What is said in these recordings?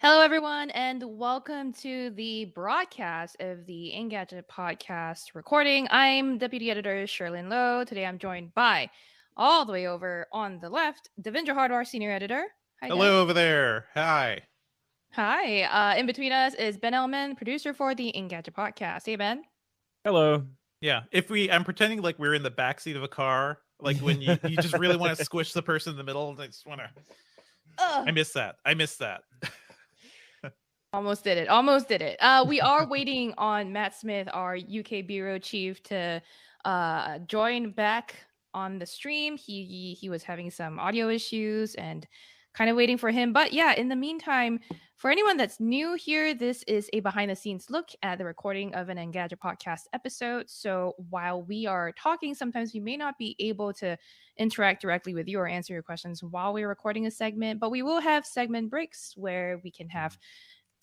Hello, everyone, and welcome to the broadcast of the Engadget podcast recording. I'm Deputy Editor Sherlyn Lowe. Today I'm joined by, all the way over on the left, Devendra Hardwar, Senior Editor. Hi, Dev. Hello over there. Hi. Hi. In between us is Ben Elman, producer for the Engadget podcast. Hey, Ben. Hello. Yeah. I'm pretending like we're in the backseat of a car, like when you just really want to squish the person in the middle, and I just want to. I miss that. Almost did it. We are waiting on Matt Smith, our UK bureau chief, to join back on the stream. He was having some audio issues and kind of waiting for him. But yeah, in the meantime, for anyone that's new here, this is a behind the scenes look at the recording of an Engadget podcast episode. So while we are talking, sometimes we may not be able to interact directly with you or answer your questions while we're recording a segment, but we will have segment breaks where we can have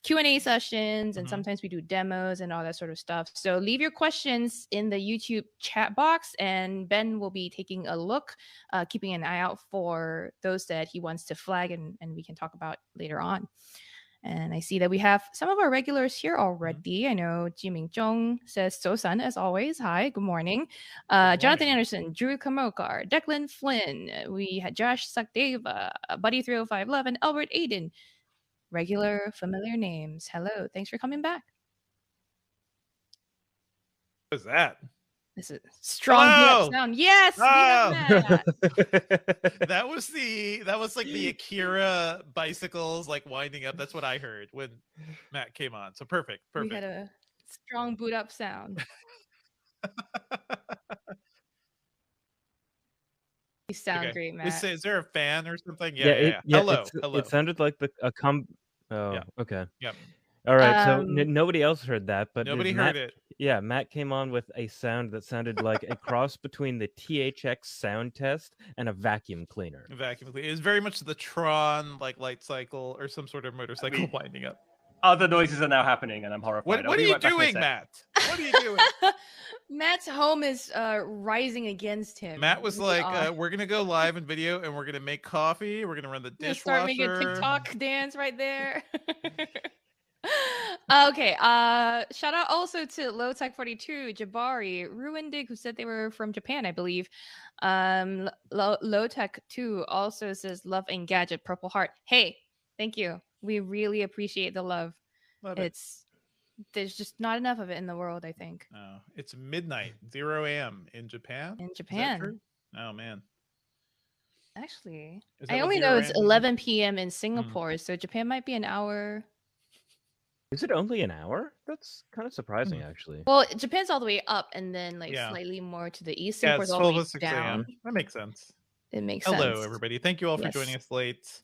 Q&A sessions, and sometimes we do demos and all that sort of stuff. So leave your questions in the YouTube chat box, and Ben will be taking a look, keeping an eye out for those that he wants to flag, and we can talk about later on. And I see that we have some of our regulars here already. I know Jiming Jong says Sosan, as always. Hi, good morning. Jonathan Anderson, Drew Kamokar, Declan Flynn. We had Josh Sakdeva, Buddy30511, Albert Aiden. Regular, familiar names. Hello. Thanks for coming back. What is that? This is strong sound. Yes. That was like the Akira bicycles like winding up. That's what I heard when Matt came on. So perfect. We had a strong boot up sound. You sound great, Matt. Is there a fan or something? Yeah. Hello. It sounded like Oh, yeah. Okay. Yep. All right. So nobody else heard that, but nobody heard it. Yeah, Matt came on with a sound that sounded like a cross between the THX sound test and a vacuum cleaner. It was very much the Tron like light cycle or some sort of motorcycle winding up. Other noises are now happening, and I'm horrified. What are you doing, Matt? What are you doing? Matt's home is rising against him. Matt was like, we're going to go live in video, and we're going to make coffee. We're going to run the dishwasher. Start making a TikTok dance right there. Okay. Shout out also to Lowtech42, Jabari, Ruindig, who said they were from Japan, I believe. Lowtech2 also says love Engadget, Purple Heart. Hey, thank you. We really appreciate the love. There's just not enough of it in the world, I think. Oh, it's midnight, 0 a.m. in Japan. In Japan. Is that true? Oh man. Actually, I only know it's 11 p.m. in Singapore, so Japan might be an hour. Is it only an hour? That's kind of surprising, actually. Well, Japan's all the way up, and then slightly more to the east. Yeah, it's all the way 6 down. That makes sense. It makes sense. Hello, everybody. Thank you all for joining us late.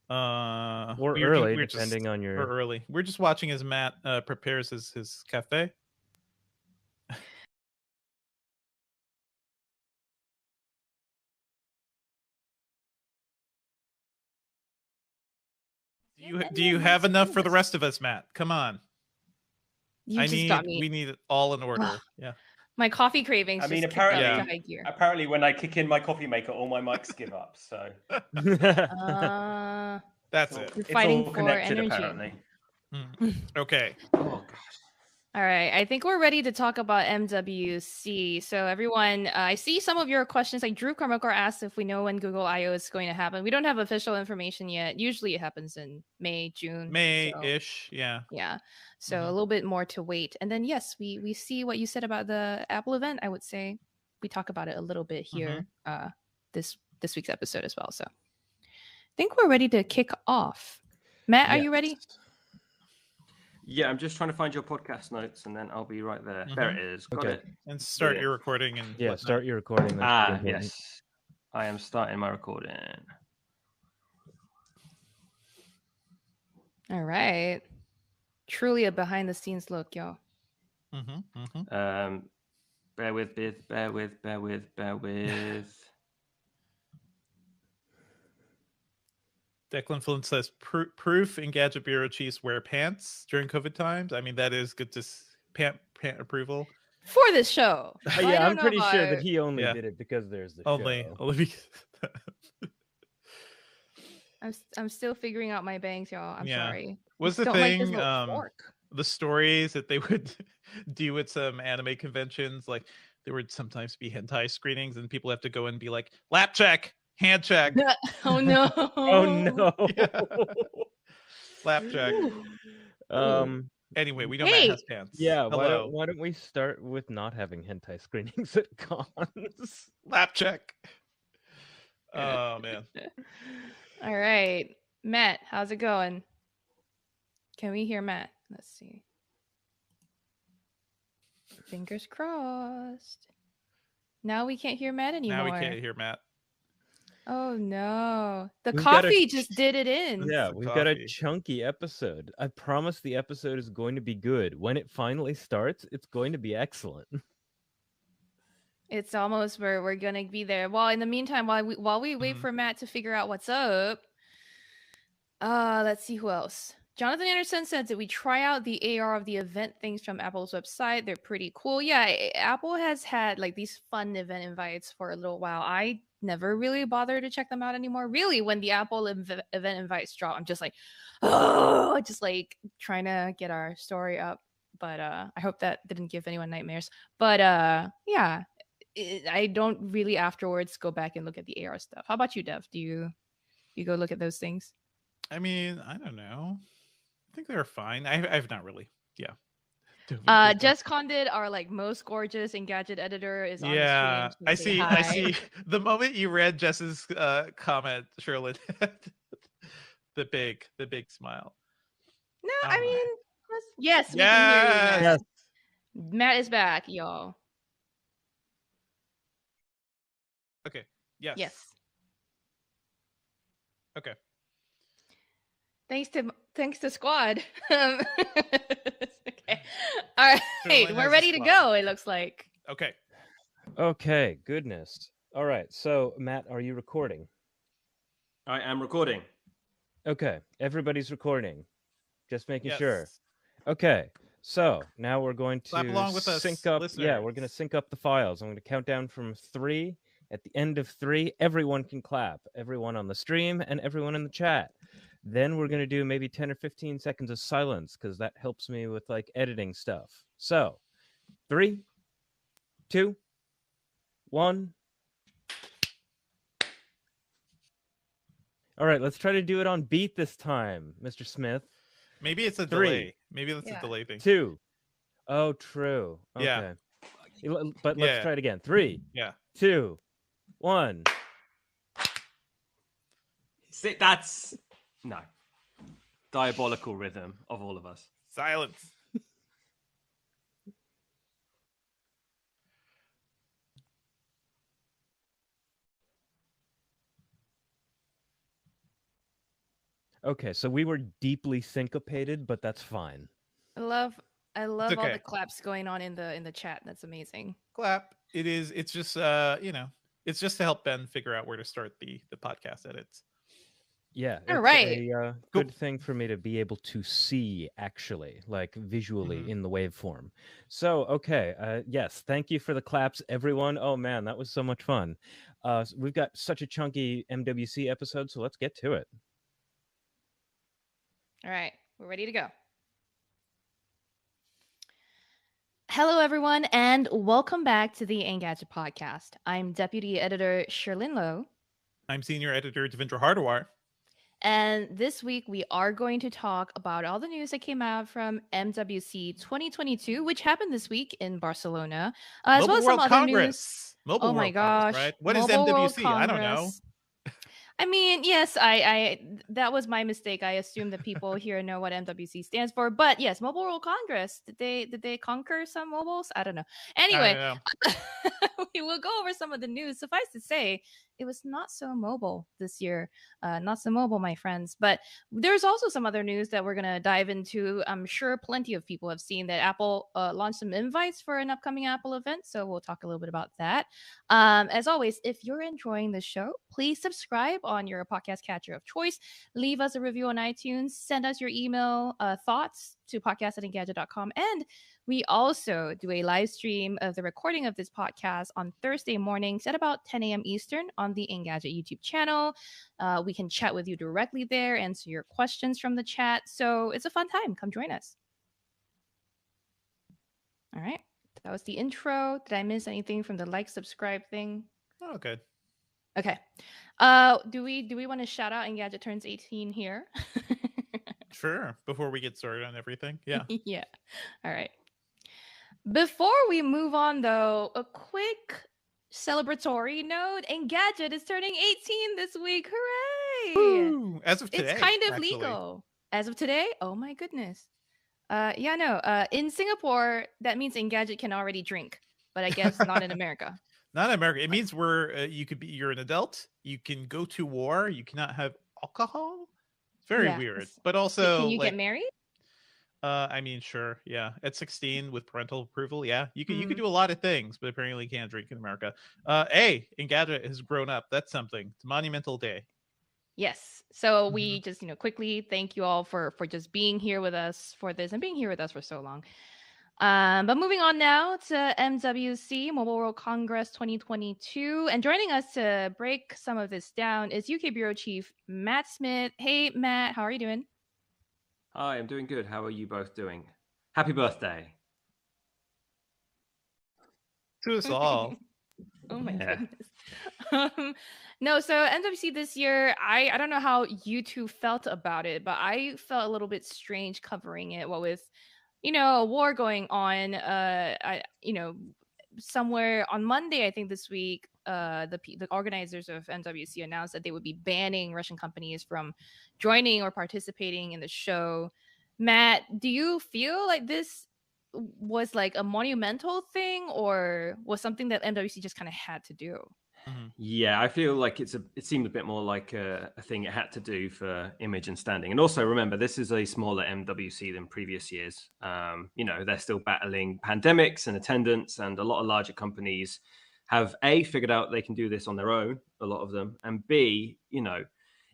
Or early, depending on your. Or early. We're just watching as Matt prepares his cafe. Do you have enough for the rest of us, Matt? Come on. We need it all in order. Yeah. My coffee cravings. Apparently, when I kick in my coffee maker, all my mics give up. So that's it. You're fighting for energy. Apparently. Okay. Oh gosh. All right, I think we're ready to talk about MWC. So everyone, I see some of your questions. Like Drew Carmokar asked if we know when Google I/O is going to happen. We don't have official information yet. Usually it happens in May, June. May-ish, yeah. Yeah, so a little bit more to wait. And then, yes, we see what you said about the Apple event. I would say we talk about it a little bit here this week's episode as well. So I think we're ready to kick off. Matt, are you ready? Yeah, I'm just trying to find your podcast notes, and then I'll be right there. There it is. Got it. And start your recording. And start your recording. Yes. I am starting my recording. All right. Truly a behind-the-scenes look, y'all. Bear with. Declan Flynn says, proof Engadget Bureau chiefs wear pants during COVID times. I mean, that is good to pant approval. For this show. Yeah, I'm pretty sure that he only did it because there's the show. Only because... I'm still figuring out my bangs, y'all. I'm sorry. Was I the don't like this thing little fork. the stories that they would do at some anime conventions, like there would sometimes be hentai screenings and people have to go and be like, lap check, hand check. Oh no. Oh no. Yeah. Lap check. Um. Anyway, we know Hey. Matt has pants. Yeah. Hello. Why don't we start with not having hentai screenings at cons? Lap check. Oh man. All right. Matt, how's it going? Can we hear Matt? Let's see. Fingers crossed. Now we can't hear Matt anymore. Now we can't hear Matt. Oh no. The We've got coffee just did it in. Yeah, The we've got a coffee. chunky episode. I promise the episode is going to be good. When it finally starts, it's going to be excellent. It's almost where we're gonna be there. Well, in the meantime, while we wait Mhm. for Matt to figure out what's up, let's see who else. Jonathan Anderson said that we try out the AR of the event things from Apple's website. They're pretty cool. Yeah, Apple has had like these fun event invites for a little while. I never really bother to check them out anymore. Really, when the Apple event invites drop, I'm just like, oh, just like trying to get our story up. But I hope that didn't give anyone nightmares. But yeah, I don't really afterwards go back and look at the AR stuff. How about you, Dev? Do you go look at those things? I mean, I don't know. I think they're fine. I've not really. Yeah. Jess Condit, our like most gorgeous Engadget editor, is on Yeah, the stream. I see. The moment you read Jess's comment, Sherlyn, the big smile. No, Oh I my. mean, yes, we can hear you, Matt. Yes. Matt is back, y'all. Okay. Yes. Yes. Okay. Thanks to Squad. Okay. All right, Sherlyn we're has a ready to squad. go. It looks like. Okay. Okay, goodness. All right, so Matt, are you recording? I am recording. Okay, everybody's recording. Just making Yes. sure. Okay, so now we're going Clap to along with us, sync up. Yeah, we're going to listeners. sync up the files. I'm going to count down from 3. At the end of 3, everyone can clap. Everyone on the stream and everyone in the chat. Then we're going to do maybe 10 or 15 seconds of silence because that helps me with like editing stuff. So 3, 2, 1. All right, let's try to do it on beat this time, Mr. Smith. Maybe it's a 3. delay. Maybe that's Yeah. a delay thing. 2. Oh, true. Okay. Yeah. But let's try it again. 3, Yeah. 2, 1. See, that's no diabolical rhythm of all of us. Silence. Okay, so we were deeply syncopated, but that's fine. I love all okay. the claps going on in the chat. That's amazing. Clap. It's just it's just to help Ben figure out where to start the podcast edits. Yeah. All it's right. a good thing for me to be able to see actually, like visually in the waveform. So, okay. Yes. Thank you for the claps, everyone. Oh man, that was so much fun. We've got such a chunky MWC episode, so let's get to it. All right, we're ready to go. Hello, everyone, and welcome back to the Engadget podcast. I'm Deputy Editor Sherlyn Lowe. I'm Senior Editor Devendra Hardawar. And this week, we are going to talk about all the news that came out from MWC 2022, which happened this week in Barcelona, as Mobile well as some World other Congress. news. Mobile Oh my World Congress, gosh. right? What is Mobile World MWC? I don't know. Congress. I mean, yes, I that was my mistake. I assumed that people here know what MWC stands for, but yes, Mobile World Congress. Did they conquer some mobiles? I don't know. Anyway, I don't know. we will go over some of the news. Suffice to say, it was not so mobile this year. Not so mobile, my friends. But there's also some other news that we're going to dive into. I'm sure plenty of people have seen that Apple launched some invites for an upcoming Apple event. So we'll talk a little bit about that. As always, if you're enjoying the show, please subscribe on your podcast catcher of choice. Leave us a review on iTunes. Send us your email thoughts to podcast@engadget.com. And We also do a live stream of the recording of this podcast on Thursday mornings at about 10 a.m. Eastern on the Engadget YouTube channel. We can chat with you directly there, answer your questions from the chat. So it's a fun time. Come join us. All right. That was the intro. Did I miss anything from the like, subscribe thing? Oh, good. Okay. Do we want to shout out Engadget turns 18 here? Sure. Before we get started on everything. Yeah. Yeah. All right. Before we move on, though, a quick celebratory note. Engadget is turning 18 this week. Hooray! Woo! As of today. It's kind of actually. legal. As of today? Oh my goodness. In Singapore, that means Engadget can already drink, but I guess not in America. Not in America. It means you're an adult. You can go to war. You cannot have alcohol. It's very weird. But also, can you get married? I mean, sure, yeah. At 16 with parental approval, yeah. You can do a lot of things, but apparently can't drink in America. Engadget has grown up. That's something. It's a monumental day. Yes. So we just, quickly thank you all for just being here with us for this and being here with us for so long. But moving on now to MWC, Mobile World Congress 2022. And joining us to break some of this down is UK Bureau Chief Matt Smith. Hey, Matt, how are you doing? Hi, I'm doing good. How are you both doing? Happy birthday. To us all. Oh my goodness. No, so MWC this year, I don't know how you two felt about it, but I felt a little bit strange covering it. What with, a war going on, somewhere on Monday, I think this week, the organizers of MWC announced that they would be banning Russian companies from joining or participating in the show. Matt, do you feel like this was like a monumental thing, or was something that MWC just kind of had to do? Yeah, I feel like it seemed a bit more like a thing it had to do for image and standing. And also remember, this is a smaller MWC than previous years. They're still battling pandemics and attendance, and a lot of larger companies have A, figured out they can do this on their own, a lot of them, and B,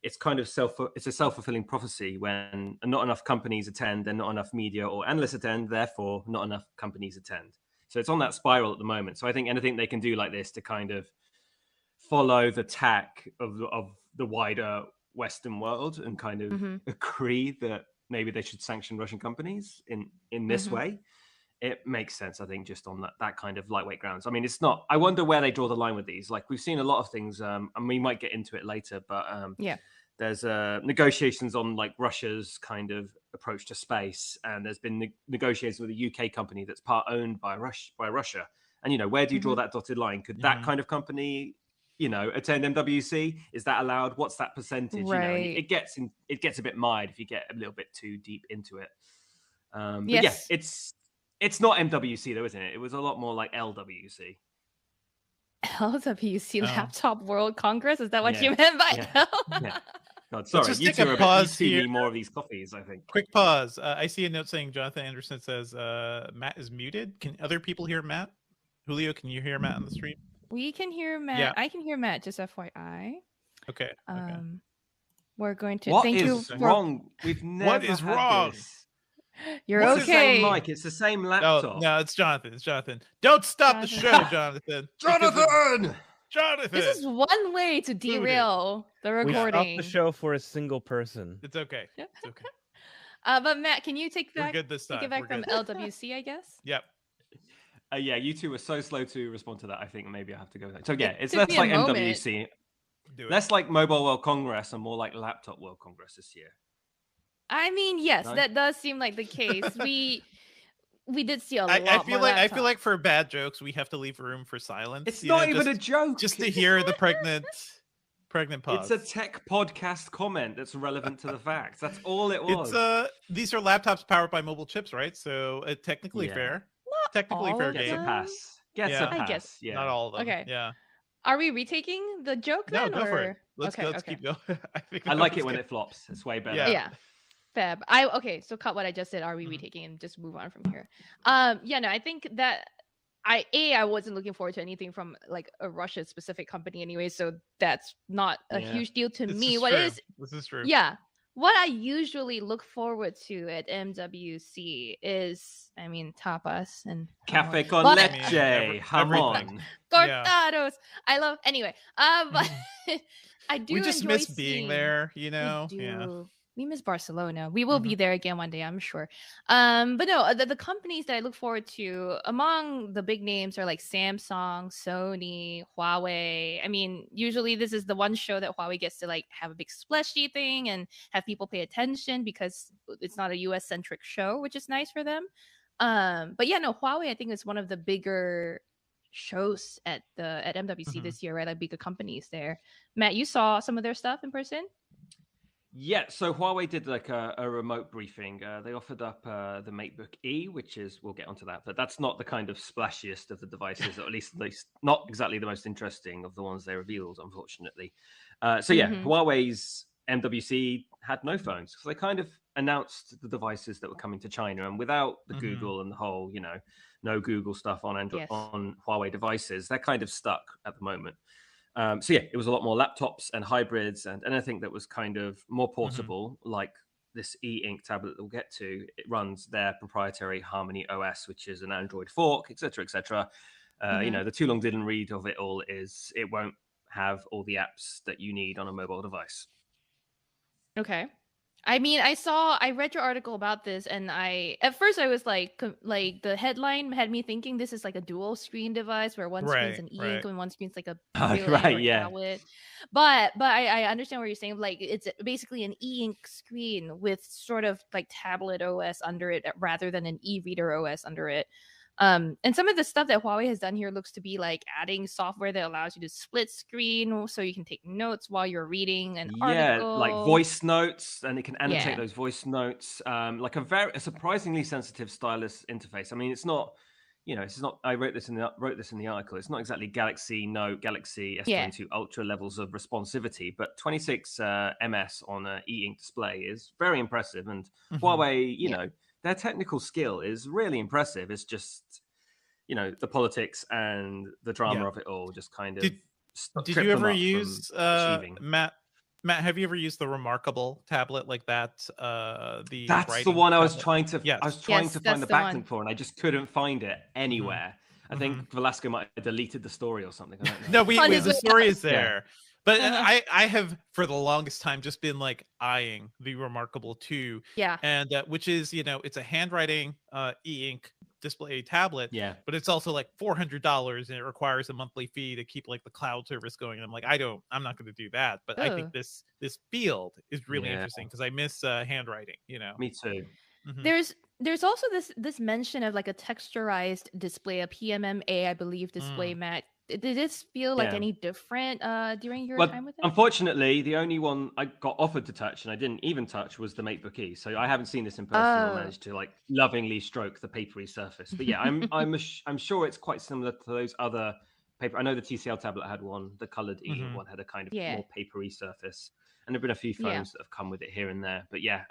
it's kind of it's a self-fulfilling prophecy. When not enough companies attend and not enough media or analysts attend, therefore not enough companies attend. So it's on that spiral at the moment. So I think anything they can do like this to kind of follow the tack of the wider Western world and kind of agree that maybe they should sanction Russian companies in this way, it makes sense, I think, just on that kind of lightweight grounds. I mean, it's not, I wonder where they draw the line with these. Like, we've seen a lot of things, and we might get into it later, but there's negotiations on like Russia's kind of approach to space, and there's been negotiations with a UK company that's part owned by Russia. And, where do you draw that dotted line? Could that kind of company, attend MWC? Is that allowed? What's that percentage? Right. It gets a bit mired if you get a little bit too deep into it. But yes. Yeah, it's not MWC though, isn't it? It was a lot more like LWC. LWC, Laptop World Congress? Is that what you meant by L? Yeah. God, sorry, just you take two a pause see here. me more of these coffees, I think. Quick pause. I see a note saying Jonathan Anderson says Matt is muted. Can other people hear Matt? Julio, can you hear Matt on the stream? We can hear Matt. Yeah. I can hear Matt, just FYI. Okay. We're going to What thank is you for... wrong? We've never What is had wrong? This. You're What's okay. the same mic? It's the same laptop. No, it's Jonathan. It's Jonathan. Don't stop the show, Jonathan. Jonathan! Jonathan! This is one way to derail the recording. We stopped the show for a single person. It's okay. It's okay. But Matt, can you take We're good this time. take it back from LWC, I guess? Yep. Yeah, you two were so slow to respond to that. I think maybe I have to go there. So yeah, it's took less me a like moment. MWC, Do it. less like Mobile World Congress, and more like Laptop World Congress this year. I mean, yes, No? that does seem like the case. We did see a lot I feel more like laptops. for bad jokes we have to leave room for silence. It's you not know, even just, a joke. Just to hear the pregnant pause. It's a tech podcast comment that's relevant to the facts. That's all it was. These are laptops powered by mobile chips, right? So technically Yeah. fair. Not Technically all fair of Gets a game. them. pass. Gets Yeah. a pass. I guess. Yeah. Not all of them. Okay. Yeah. Are we retaking the joke No, then? go for it. or- Let's okay, keep going. think I that like was it when good. it flops. It's way better. Yeah. Yeah. Fab. Okay, so cut what I just said. Are we retaking and just move on from here? I think that I wasn't looking forward to anything from like a Russia specific company anyway, so that's not a Yeah. huge deal to This me. is What true. is This is true. yeah. what I usually look forward to at MWC is, I mean, tapas and jamon. Cafe con But I mean, leche, everything. jamon. Yeah. Cortados. I love anyway. But I do We just enjoy miss being seeing. there, you We know? do. Yeah. We miss Barcelona. We will be Mhm. there again one day, I'm sure. But no, the companies that I look forward to among the big names are like Samsung, Sony, Huawei. I mean, usually this is the one show that Huawei gets to like have a big splashy thing and have people pay attention because it's not a US centric show, which is nice for them. But yeah, no, Huawei I think is one of the bigger shows at MWC Mhm. this year, right? Like bigger companies there. Matt, you saw some of their stuff in person? Yeah, so Huawei did like a remote briefing. They offered up the Matebook E, which is, we'll get onto that, but that's not the kind of splashiest of the devices, or at least not exactly the most interesting of the ones they revealed, unfortunately. So yeah, Mhm. Huawei's MWC had no phones. So they kind of announced the devices that were coming to China, and without the Mhm. Google and the whole, no Google stuff on Android Yes. on Huawei devices, they're kind of stuck at the moment. So yeah, it was a lot more laptops and hybrids and anything that was kind of more portable, like this e-ink tablet that we'll get to. It runs their proprietary Harmony OS, which is an Android fork, etc., etc. Mhm. The too long didn't read of it all is it won't have all the apps that you need on a mobile device. Okay. I mean, I read your article about this, and at first I was like the headline had me thinking this is like a dual screen device where one screen's Right, an e-ink right. and one screen's like a regular Right, Android yeah. tablet. But I understand what you're saying. Like it's basically an e-ink screen with sort of like tablet OS under it rather than an e-reader OS under it. And some of the stuff that Huawei has done here looks to be like adding software that allows you to split screen so you can take notes while you're reading an Yeah, like article. voice notes, and it can annotate Yeah. those voice notes. Like a surprisingly sensitive stylus interface. I mean, it's not, it's not. I wrote this in the article. It's not exactly Galaxy Note, Galaxy S22 Ultra levels of responsivity, but 26 ms on an e-ink display is very impressive. And Mhm. Huawei, their technical skill is really impressive. It's just, the politics and the drama Yeah. of it all just kind of Did tripped you them ever up from use achieving. Matt, have you ever used the Remarkable tablet like that? The That's the writing one I was tablet? trying to. Yes. I was trying Yes, to find that's the the one. backlink for, and I just couldn't find it anywhere. I Mhm. think Velasco might have deleted the story or something. I don't know. No, On his the way story out. is there. But Uh-huh. I have for the longest time just been like eyeing the Remarkable 2, Yeah. and which is, it's a handwriting e-ink display tablet, Yeah, but it's also like $400 and it requires a monthly fee to keep like the cloud service going. And I'm like, I'm not going to do that. But I think Ugh. this field is really yeah, interesting because I miss handwriting, me too. Mhm. There's also this mention of like a texturized display, a PMMA, I believe, display, Mm. Matt. Did this feel like Yeah. any different during your Well, time with it? unfortunately, the only one I got offered to touch and I didn't even touch was the Matebook E. So I haven't seen this in person or Oh. managed to like lovingly stroke the papery surface. But yeah, I'm sure it's quite similar to those other paper. I know the TCL tablet had one, the colored e-ink Mhm. one had a kind of Yeah. more papery surface, and there've been a few Yeah. phones that have come with it here and there. But yeah,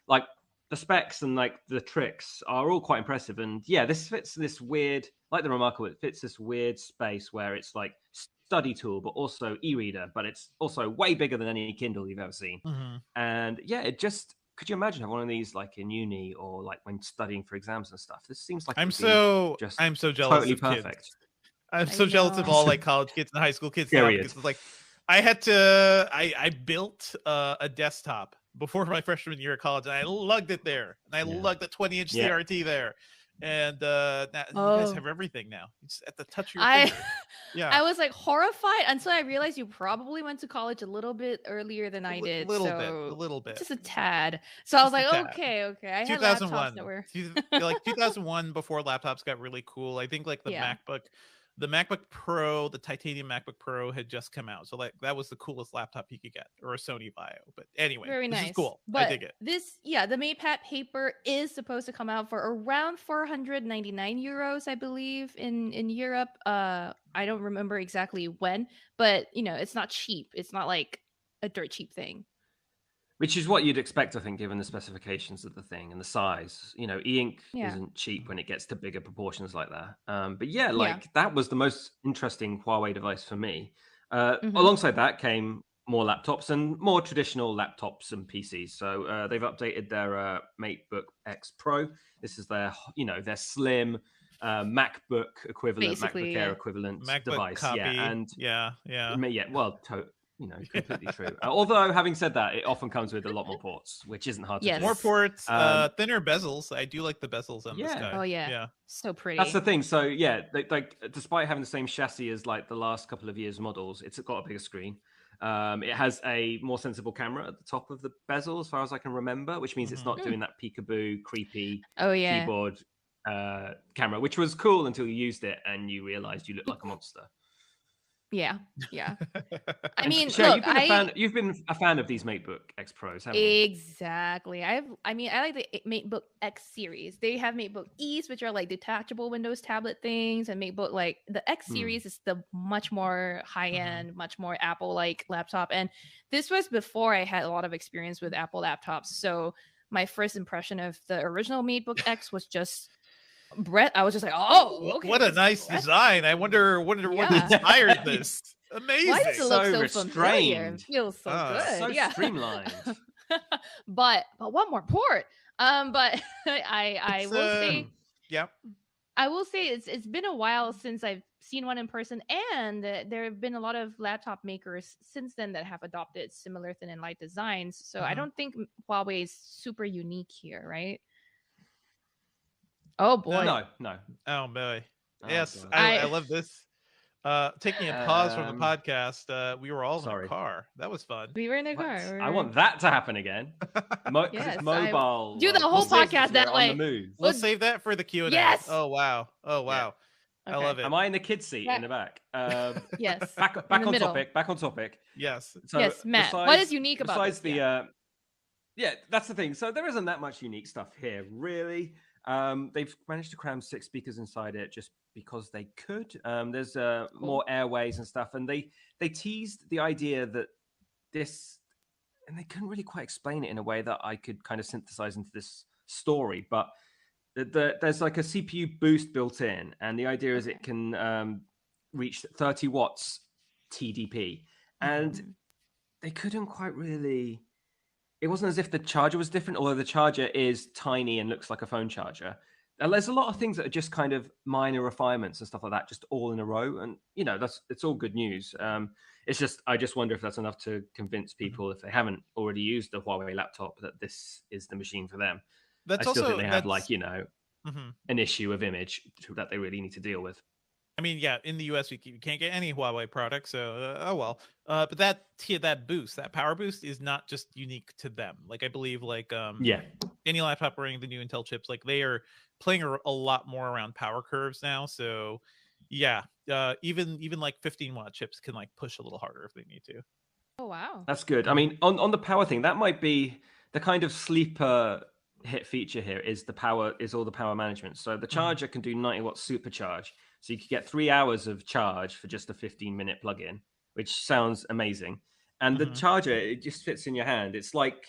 like the specs and like the tricks are all quite impressive. And yeah, this fits this weird, like the Remarkable, it fits this weird space where it's like study tool, but also e-reader, but it's also way bigger than any Kindle you've ever seen. Mhm. And yeah, could you imagine having one of these like in uni or like when studying for exams and stuff? This seems like it I'm would be so just jealous totally of kids. perfect. I'm I so jealous of know. all like college kids and high school kids now Period. because it's like I built a desktop before my freshman year of college and I lugged it there and I Yeah. lugged a 20-inch Yeah. CRT there, and now you guys have everything now. It's at the touch of your finger. Yeah, I was like horrified until I realized you probably went to college a little bit earlier than I did. a So little bit. just a tad. So I was Just a like, tad. okay. I had laptops 2001. that were Like 2001 before laptops got really cool. I think like the Yeah. MacBook Pro, the titanium MacBook Pro had just come out. So like that was the coolest laptop you could get, or a Sony Vaio. But anyway, very this nice. is cool. But I dig it. the MatePad paper is supposed to come out for around 499 euros, I believe, in Europe. I don't remember exactly when, but it's not cheap. It's not like a dirt cheap thing. Which is what you'd expect, I think, given the specifications of the thing and the size. E-ink Yeah. isn't cheap when it gets to bigger proportions like that. But yeah, Yeah. that was the most interesting Huawei device for me. Mhm. Alongside that came more laptops and more traditional laptops and PCs. So they've updated their Matebook X Pro. This is their, their slim MacBook equivalent, Basically, MacBook Air equivalent MacBook device. copy. Yeah, and yeah. well, completely true. Although having said that, it often comes with a lot more ports, which isn't hard to Yes. do. More ports, thinner bezels. I do like the bezels on this guy. Oh yeah, so pretty. That's the thing. So yeah, like despite having the same chassis as like the last couple of years models, it's got a bigger screen. It has a more sensible camera at the top of the bezel, as far as I can remember, which means it's not doing that peekaboo, creepy keyboard camera, which was cool until you used it and you realized you look like a monster. Yeah. I mean, Sherry, look, you've been a fan of these Matebook X Pros, haven't you? Exactly. I like the Matebook X series. They have Matebook E's, which are like detachable Windows tablet things, and Matebook, like the X series is the much more high end, much more Apple like laptop. And this was before I had a lot of experience with Apple laptops. So my first impression of the original Matebook X was just Brett. I was just like, oh, okay, what a nice design. I wonder what inspired this. Amazing. Why does it look so familiar and restrained. feels so good? So streamlined. but one more port. But I will say, I will say it's been a while since I've seen one in person, and there have been a lot of laptop makers since then that have adopted similar thin and light designs. So I don't think Huawei is super unique here, right? Oh boy. No. Oh boy. Oh, yes, God. I love this. Taking a pause from the podcast, we were all in a car. That was fun. We were in a car. I want that to happen again. Yes, it's mobile. Do the whole podcast that way. On the move. We'll save that for the Q&A. Yes. Oh wow. Yeah. I love it. Am I in the kid seat in the back? Yes. Back on topic. Back on topic. Yes. So yes, Matt. What is unique about besides this? Yeah, that's the thing. So there isn't that much unique stuff here, really. They've managed to cram 6 speakers inside it just because they could. There's more airways and stuff, and they teased the idea that this, and they couldn't really quite explain it in a way that I could kind of synthesize into this story, but there's like a CPU boost built in, and the idea is it can reach 30 watts TDP, and they couldn't quite really. It wasn't as if the charger was different, although the charger is tiny and looks like a phone charger. And there's a lot of things that are just kind of minor refinements and stuff like that, just all in a row. And, it's all good news. It's just, I just wonder if that's enough to convince people, if they haven't already used a Huawei laptop, that this is the machine for them. I still think they have an issue of image that they really need to deal with. I mean, yeah, in the US, we can't get any Huawei products, so oh well. But that boost, that power boost, is not just unique to them. Like I believe, any laptop running the new Intel chips, like they are playing a lot more around power curves now. So yeah, even like 15-watt chips can like push a little harder if they need to. Oh wow, that's good. I mean, on the power thing, that might be the kind of sleeper hit feature here. Is all the power management. So the charger can do 90 watt supercharge. So you could get 3 hours of charge for just a 15-minute plug-in, which sounds amazing. And the charger, it just fits in your hand. It's like,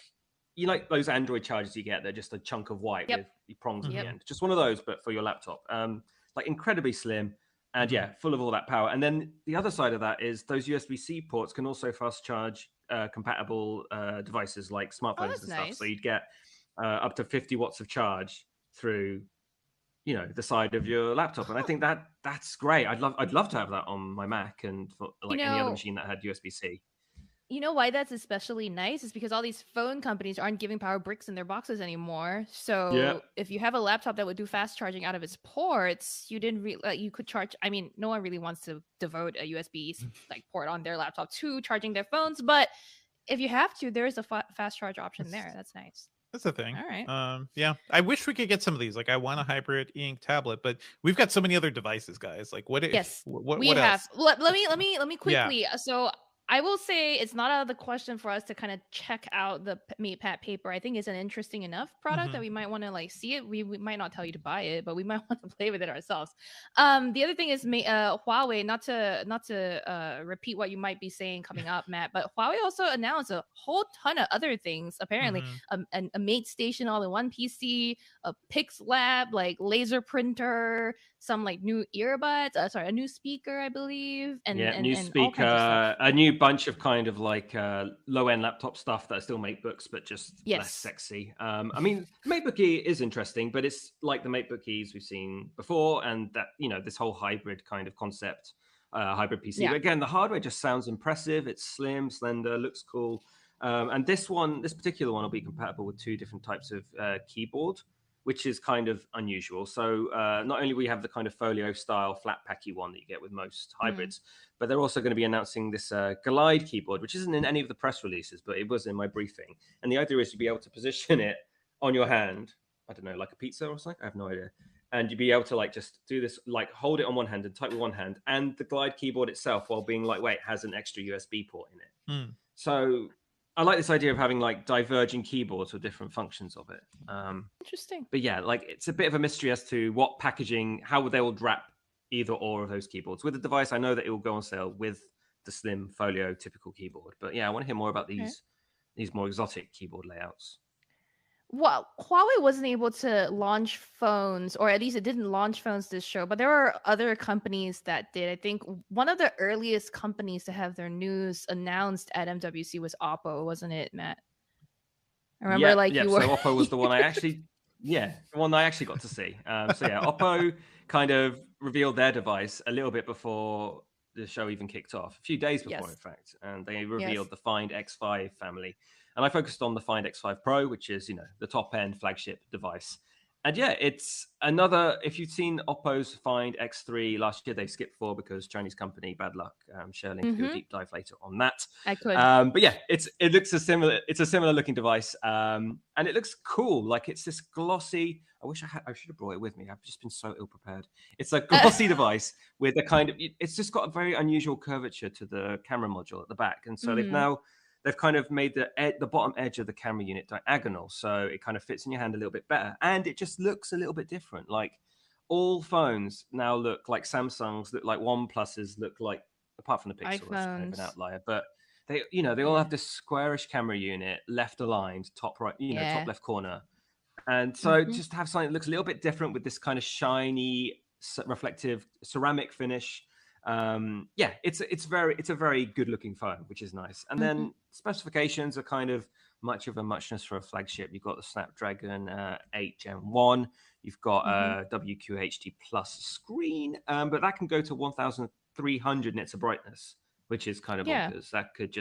those Android chargers you get, they're just a chunk of white with the prongs at the end. Just one of those, but for your laptop. Like incredibly slim and full of all that power. And then the other side of that is those USB-C ports can also fast charge compatible devices like smartphones and stuff. Nice. So you'd get up to 50 watts of charge through the side of your laptop, and I think that's great. I'd love to have that on my Mac and for any other machine that had USB-C. You know why that's especially nice is because all these phone companies aren't giving power bricks in their boxes anymore. So if you have a laptop that would do fast charging out of its ports, you could charge. I mean, no one really wants to devote a USB port on their laptop to charging their phones, but if you have to, there is a fast charge option there. That's nice. That's the thing. All right. Yeah. I wish we could get some of these. Like, I want a hybrid e-ink tablet, but we've got so many other devices, guys. Like, what? What we have. Else? Let me quickly. So I will say it's not out of the question for us to kind of check out the MatePad paper. I think it's an interesting enough product that we might want to see it. We might not tell you to buy it, but we might want to play with it ourselves. The other thing is Huawei. Not to repeat what you might be saying coming up, Matt, but Huawei also announced a whole ton of other things. Apparently, a Mate Station all-in-one PC, a Pix Lab laser printer, some new earbuds. A new speaker, I believe, and new and speaker, all kinds of stuff. a new bunch of kind of like low-end laptop stuff that are still MateBooks, but just less sexy. I mean, MateBook E is interesting, but it's like the MateBook E's we've seen before, and that, you know, this whole hybrid kind of concept, hybrid PC. But again, the hardware just sounds impressive. It's slim, slender, looks cool. And this particular one will be compatible with 2 different types of keyboard, which is kind of unusual. So not only we have the kind of folio style flat packy one that you get with most hybrids, but they're also going to be announcing this Glide keyboard, which isn't in any of the press releases, but it was in my briefing. And the idea is to be able to position it on your hand, I don't know, like a pizza or something, I have no idea. And you'd be able to like just do this, like hold it on one hand and type with one hand. And the Glide keyboard itself, while being lightweight, has an extra USB port in it. So I like this idea of having like diverging keyboards with different functions of it. Interesting. But yeah, like it's a bit of a mystery as to what packaging, how they will wrap either or of those keyboards. With the device, I know that it will go on sale with the slim folio typical keyboard. But yeah, I want to hear more about these more exotic keyboard layouts. Well, Huawei wasn't able to launch phones, or at least it didn't launch phones this show, but there are other companies that did. I think one of the earliest companies to have their news announced at MWC was Oppo, wasn't it, Matt? I remember you were... So Oppo was the one I actually, the one I actually got to see. So yeah, Oppo kind of revealed their device a little bit before the show even kicked off, a few days before, in fact, and they revealed the Find X5 family. And I focused on the Find X5 Pro, which is, you know, the top end flagship device. And yeah, it's another, if you've seen Oppo's Find X3 last year, they skipped 4 because Chinese company, bad luck. Sherlyn can do a deep dive later on that. I could. But yeah, it's a similar looking device. And it looks cool. Like it's this glossy, I should have brought it with me. I've just been so ill prepared. It's a glossy device with a kind of, it's just got a very unusual curvature to the camera module at the back. And so they've kind of made the bottom edge of the camera unit diagonal, so it kind of fits in your hand a little bit better, and it just looks a little bit different. Like all phones now look like Samsung's, look like OnePlus's, look like, apart from the Pixel, that's kind of an outlier, but they all have this squarish camera unit, left aligned, top right, top left corner, and so just have something that looks a little bit different with this kind of shiny, reflective ceramic finish. It's a very good looking phone, which is nice. And then specifications are kind of much of a muchness for a flagship. You've got the Snapdragon 8 Gen 1, you've got a WQHD plus screen, but that can go to 1300 nits of brightness, which is kind of bonkers. I could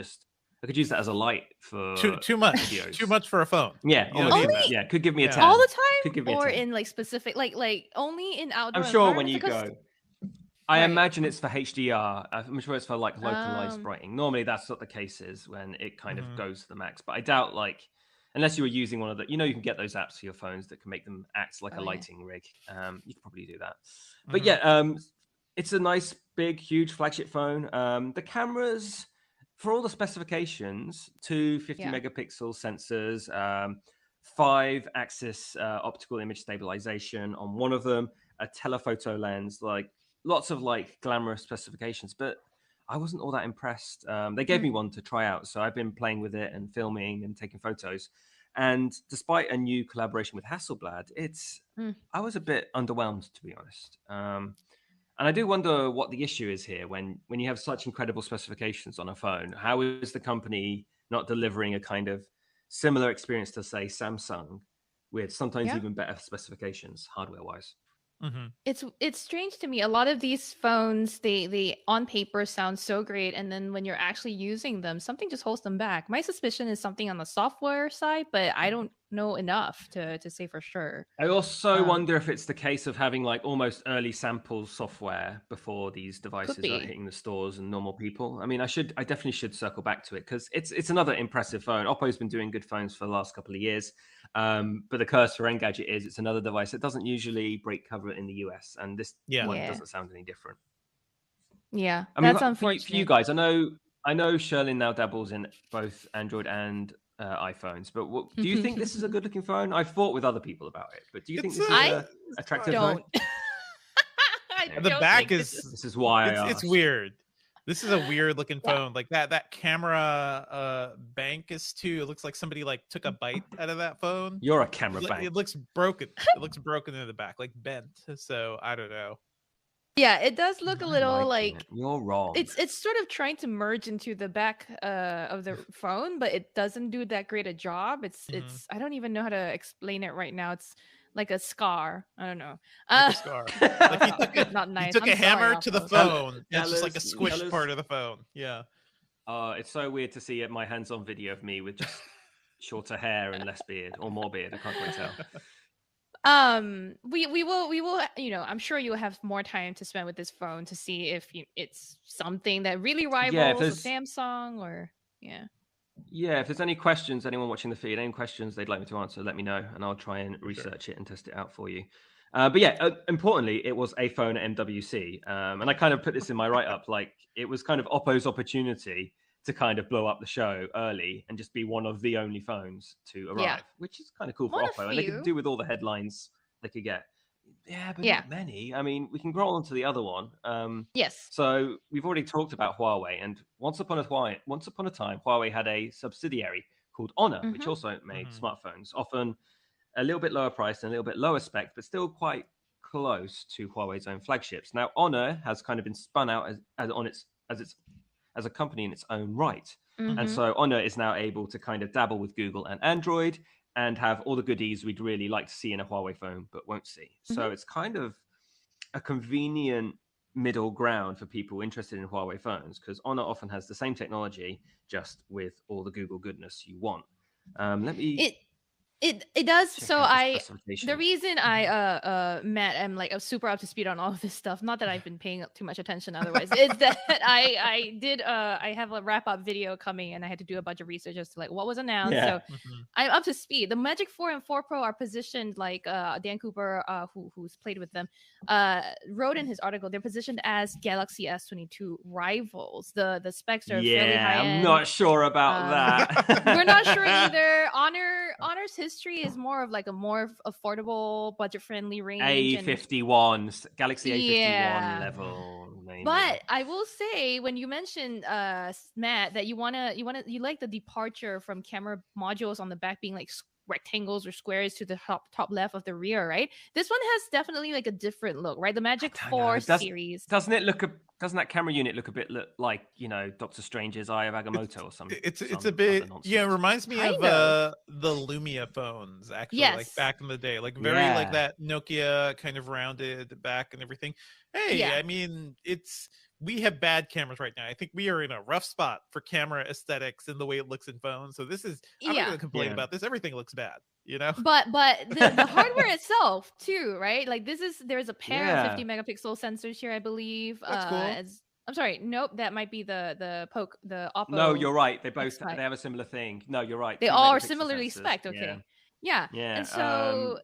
use that as a light for too much videos. Too much for a phone. Could give me a 10 all the time, could give me or a 10. in like specific like only in outdoor. I'm sure when you go. I imagine it's for HDR. I'm sure it's for like localized brightening. Normally that's what the case is when it kind of goes to the max. But I doubt, like, unless you were using one of the, you can get those apps for your phones that can make them act like a lighting rig. You could probably do that. But it's a nice, big, huge flagship phone. The cameras, for all the specifications, 2 50 megapixel sensors, 5-axis optical image stabilization on one of them, a telephoto lens, like lots of like glamorous specifications, but I wasn't all that impressed. They gave me one to try out, so I've been playing with it and filming and taking photos. And despite a new collaboration with Hasselblad, I was a bit underwhelmed, to be honest. And I do wonder what the issue is here when you have such incredible specifications on a phone. How is the company not delivering a kind of similar experience to, say, Samsung, with sometimes even better specifications hardware-wise? It's strange to me. A lot of these phones, they on paper sound so great, and then when you're actually using them, something just holds them back. My suspicion is something on the software side, but I don't know enough to say for sure. I also wonder if it's the case of having like almost early sample software before these devices are hitting the stores and normal people. I mean, I definitely should circle back to it because it's another impressive phone. Oppo's been doing good phones for the last couple of years. But the curse for Engadget is it's another device that doesn't usually break cover in the US, and this one doesn't sound any different. Yeah, I mean, that's unfortunate. For you guys, I know Sherlyn now dabbles in both Android and iPhones, but do you think this is a good-looking phone? I've fought with other people about it, but do you think this is an attractive phone? The back is. This is why it's weird. This is a weird looking phone. Like that camera bank is too. It looks like somebody like took a bite out of that phone. You're a camera bank. It looks broken. It looks broken in the back, like bent. So I don't know. Yeah, it does look a little liking like it. You're wrong. it's sort of trying to merge into the back of the phone, but it doesn't do that great a job. It's I don't even know how to explain it right now. It's like a scar. I don't know. Like a scar. Like not he nice. took I'm a hammer sorry, to the Alphonse. phone. It's just like a squished part of the phone. Yeah. It's so weird to see my hands-on video of me with just shorter hair and less beard, or more beard. I can't quite tell. We will, you know, I'm sure you'll have more time to spend with this phone to see if it's something that really rivals a Samsung or Yeah, if there's any questions, anyone watching the feed, any questions they'd like me to answer, let me know, and I'll try and research it and test it out for you. But yeah, importantly, it was a phone at MWC, and I kind of put this in my write-up, like it was kind of Oppo's opportunity to kind of blow up the show early and just be one of the only phones to arrive, which is kind of cool for Oppo, and they could do with all the headlines they could get. Yeah, but not many. I mean, we can roll on to the other one. Yes. So we've already talked about Huawei, and once upon a time, Huawei had a subsidiary called Honor, which also made smartphones, often a little bit lower priced and a little bit lower spec, but still quite close to Huawei's own flagships. Now, Honor has kind of been spun out as a company in its own right, and so Honor is now able to kind of dabble with Google and Android and have all the goodies we'd really like to see in a Huawei phone, but won't see. So it's kind of a convenient middle ground for people interested in Huawei phones, because Honor often has the same technology, just with all the Google goodness you want. It does. So the reason Matt, I'm like super up to speed on all of this stuff. Not that I've been paying too much attention otherwise. Is that I have a wrap up video coming, and I had to do a bunch of research as to like what was announced. So I'm up to speed. The Magic 4 and 4 Pro are positioned like Dan Cooper, who's played with them, wrote in his article. They're positioned as Galaxy S22 rivals. The specs are fairly high end. I'm not sure about that. We're not sure either. Honor's history is more of like a more affordable, budget-friendly range. A51, Galaxy A51 level. Maybe. But I will say, when you mentioned Matt, that you like the departure from camera modules on the back being like rectangles or squares to the top left of the rear, right? This one has definitely like a different look, right? The Magic 4 series. Doesn't that camera unit look a bit like, you know, Doctor Strange's Eye of Agamotto or something? It's a bit, it reminds me of the Lumia phones, actually, like back in the day, like very like that Nokia kind of rounded back and everything. Hey, I mean, we have bad cameras right now. I think we are in a rough spot for camera aesthetics and the way it looks in phones. So this is, I'm not going to complain about this. Everything looks bad, you know? But the hardware itself too, right? Like there's a pair of 50 megapixel sensors here, I believe. That's cool. I'm sorry. Nope. That might be the Oppo. No, you're right. They have a similar thing. No, you're right. They all are similarly spec'd. Okay. Yeah. And so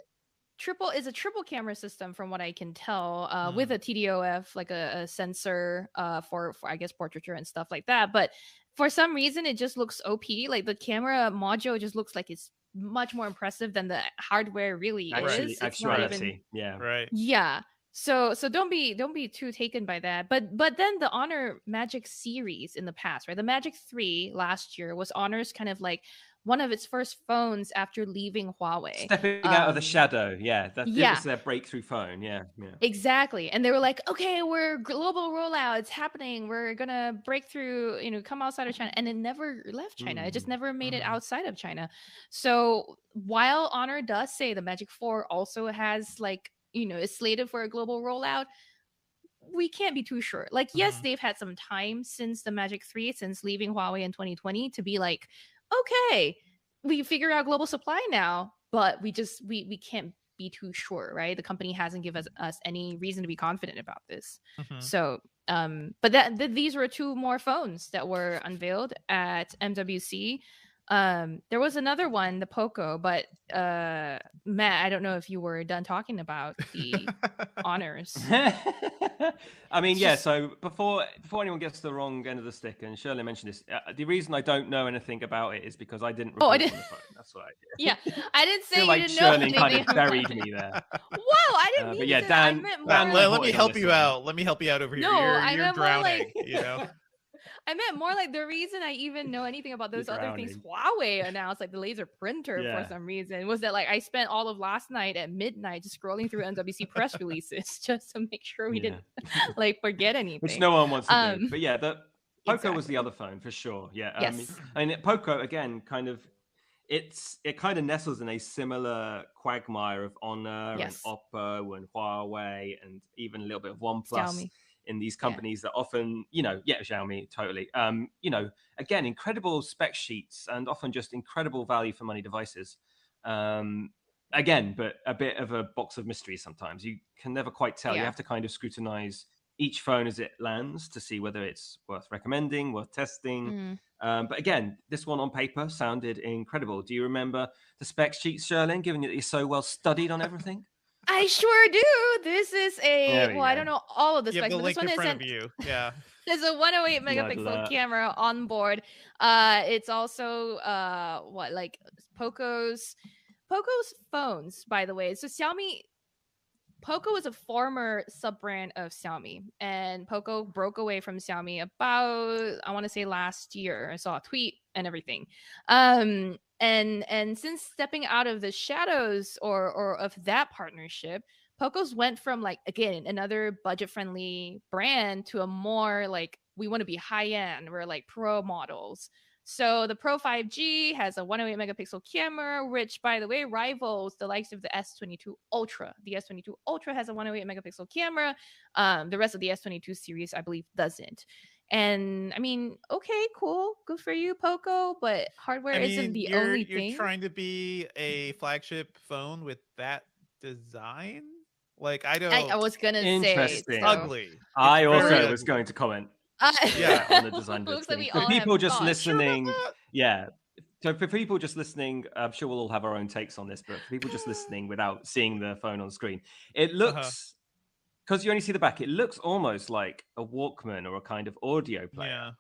is a triple camera system from what I can tell, with a TDOF, like a sensor for I guess portraiture and stuff like that. But for some reason it just looks OP. Like the camera module just looks like it's much more impressive than the hardware really is. Actuality. Yeah. So don't be too taken by that. But then the Honor Magic series in the past, right? The Magic 3 last year was Honor's kind of like one of its first phones after leaving Huawei. Stepping out of the shadow. It was their breakthrough phone. Yeah. Exactly. And they were like, okay, we're global rollout. It's happening. We're going to break through, come outside of China. And it never left China. It just never made it outside of China. So while Honor does say the Magic 4 also has like, is slated for a global rollout, we can't be too sure. Like, yes, they've had some time since the Magic 3, since leaving Huawei in 2020 to be like, okay, we figure out global supply now, but we can't be too sure, right? The company hasn't given us any reason to be confident about this. So, but these were two more phones that were unveiled at MWC. There was another one, the Poco, but Matt, I don't know if you were done talking about the Honors. I mean, so before anyone gets the wrong end of the stick, and Shirley mentioned this, the reason I don't know anything about it is because I didn't record on the phone. That's what I did. Yeah, I didn't say I feel you like didn't Shirley know. kind of buried me there. Whoa, I didn't mean but to. Dan, let me help you out. Let me help you out over here. No, you're drowning, I meant more like the reason I even know anything about those other things drowning. Huawei announced, like the laser printer Yeah. for some reason, was that like I spent all of last night at midnight just scrolling through MWC press releases just to make sure we didn't like forget anything. Which no one wants to do. Um, But yeah, the Poco was exactly. the other phone for sure. Yeah. Yes. I mean, Poco again, kind of, it kind of nestles in a similar quagmire of Honor Yes. and Oppo and Huawei and even a little bit of OnePlus Xiaomi. in these companies that often, you know, Xiaomi, totally. You know, again, incredible spec sheets and often just incredible value for money devices. Again, but a bit of a box of mysteries sometimes. You can never quite tell. You Yeah. have to kind of scrutinize each phone as it lands to see whether it's worth recommending, worth testing. But again, this one on paper sounded incredible. Do you remember the spec sheets, Sherlyn, given that you're so well studied on everything? I sure do. This is There we well, I go. don't know all of the You have specs, the but this link one in front isn't. of you. Yeah. There's a 108 Nerd megapixel alert. camera on board. It's also what like Poco's phones, by the way. So Xiaomi Poco is a former sub-brand of Xiaomi, and Poco broke away from Xiaomi about, I want to say, last year. I saw a tweet and everything. And since stepping out of the shadows or of that partnership, Poco's went from like, again, another budget-friendly brand to a more like, we want to be high-end, we're like pro models. So the Pro 5G has a 108 megapixel camera, which, by the way, rivals the likes of the S22 Ultra. The S22 Ultra has a 108 megapixel camera. The rest of the S22 series, I believe, doesn't. And I mean, okay, cool, good for you, Poco, but hardware isn't the only you're thing. trying to be a flagship phone with that design. Like I don't. I was gonna say Interesting. so. Ugly. I It's very also was ugly. going to comment. Yeah, on the design of looks this like we thing. For all have people just thoughts. Sure about listening, that? yeah. So for people just listening, I'm sure we'll all have our own takes on this, but for people just listening without seeing the phone on screen, it looks, because you only see the back, it looks almost like a Walkman or a kind of audio player. Yeah.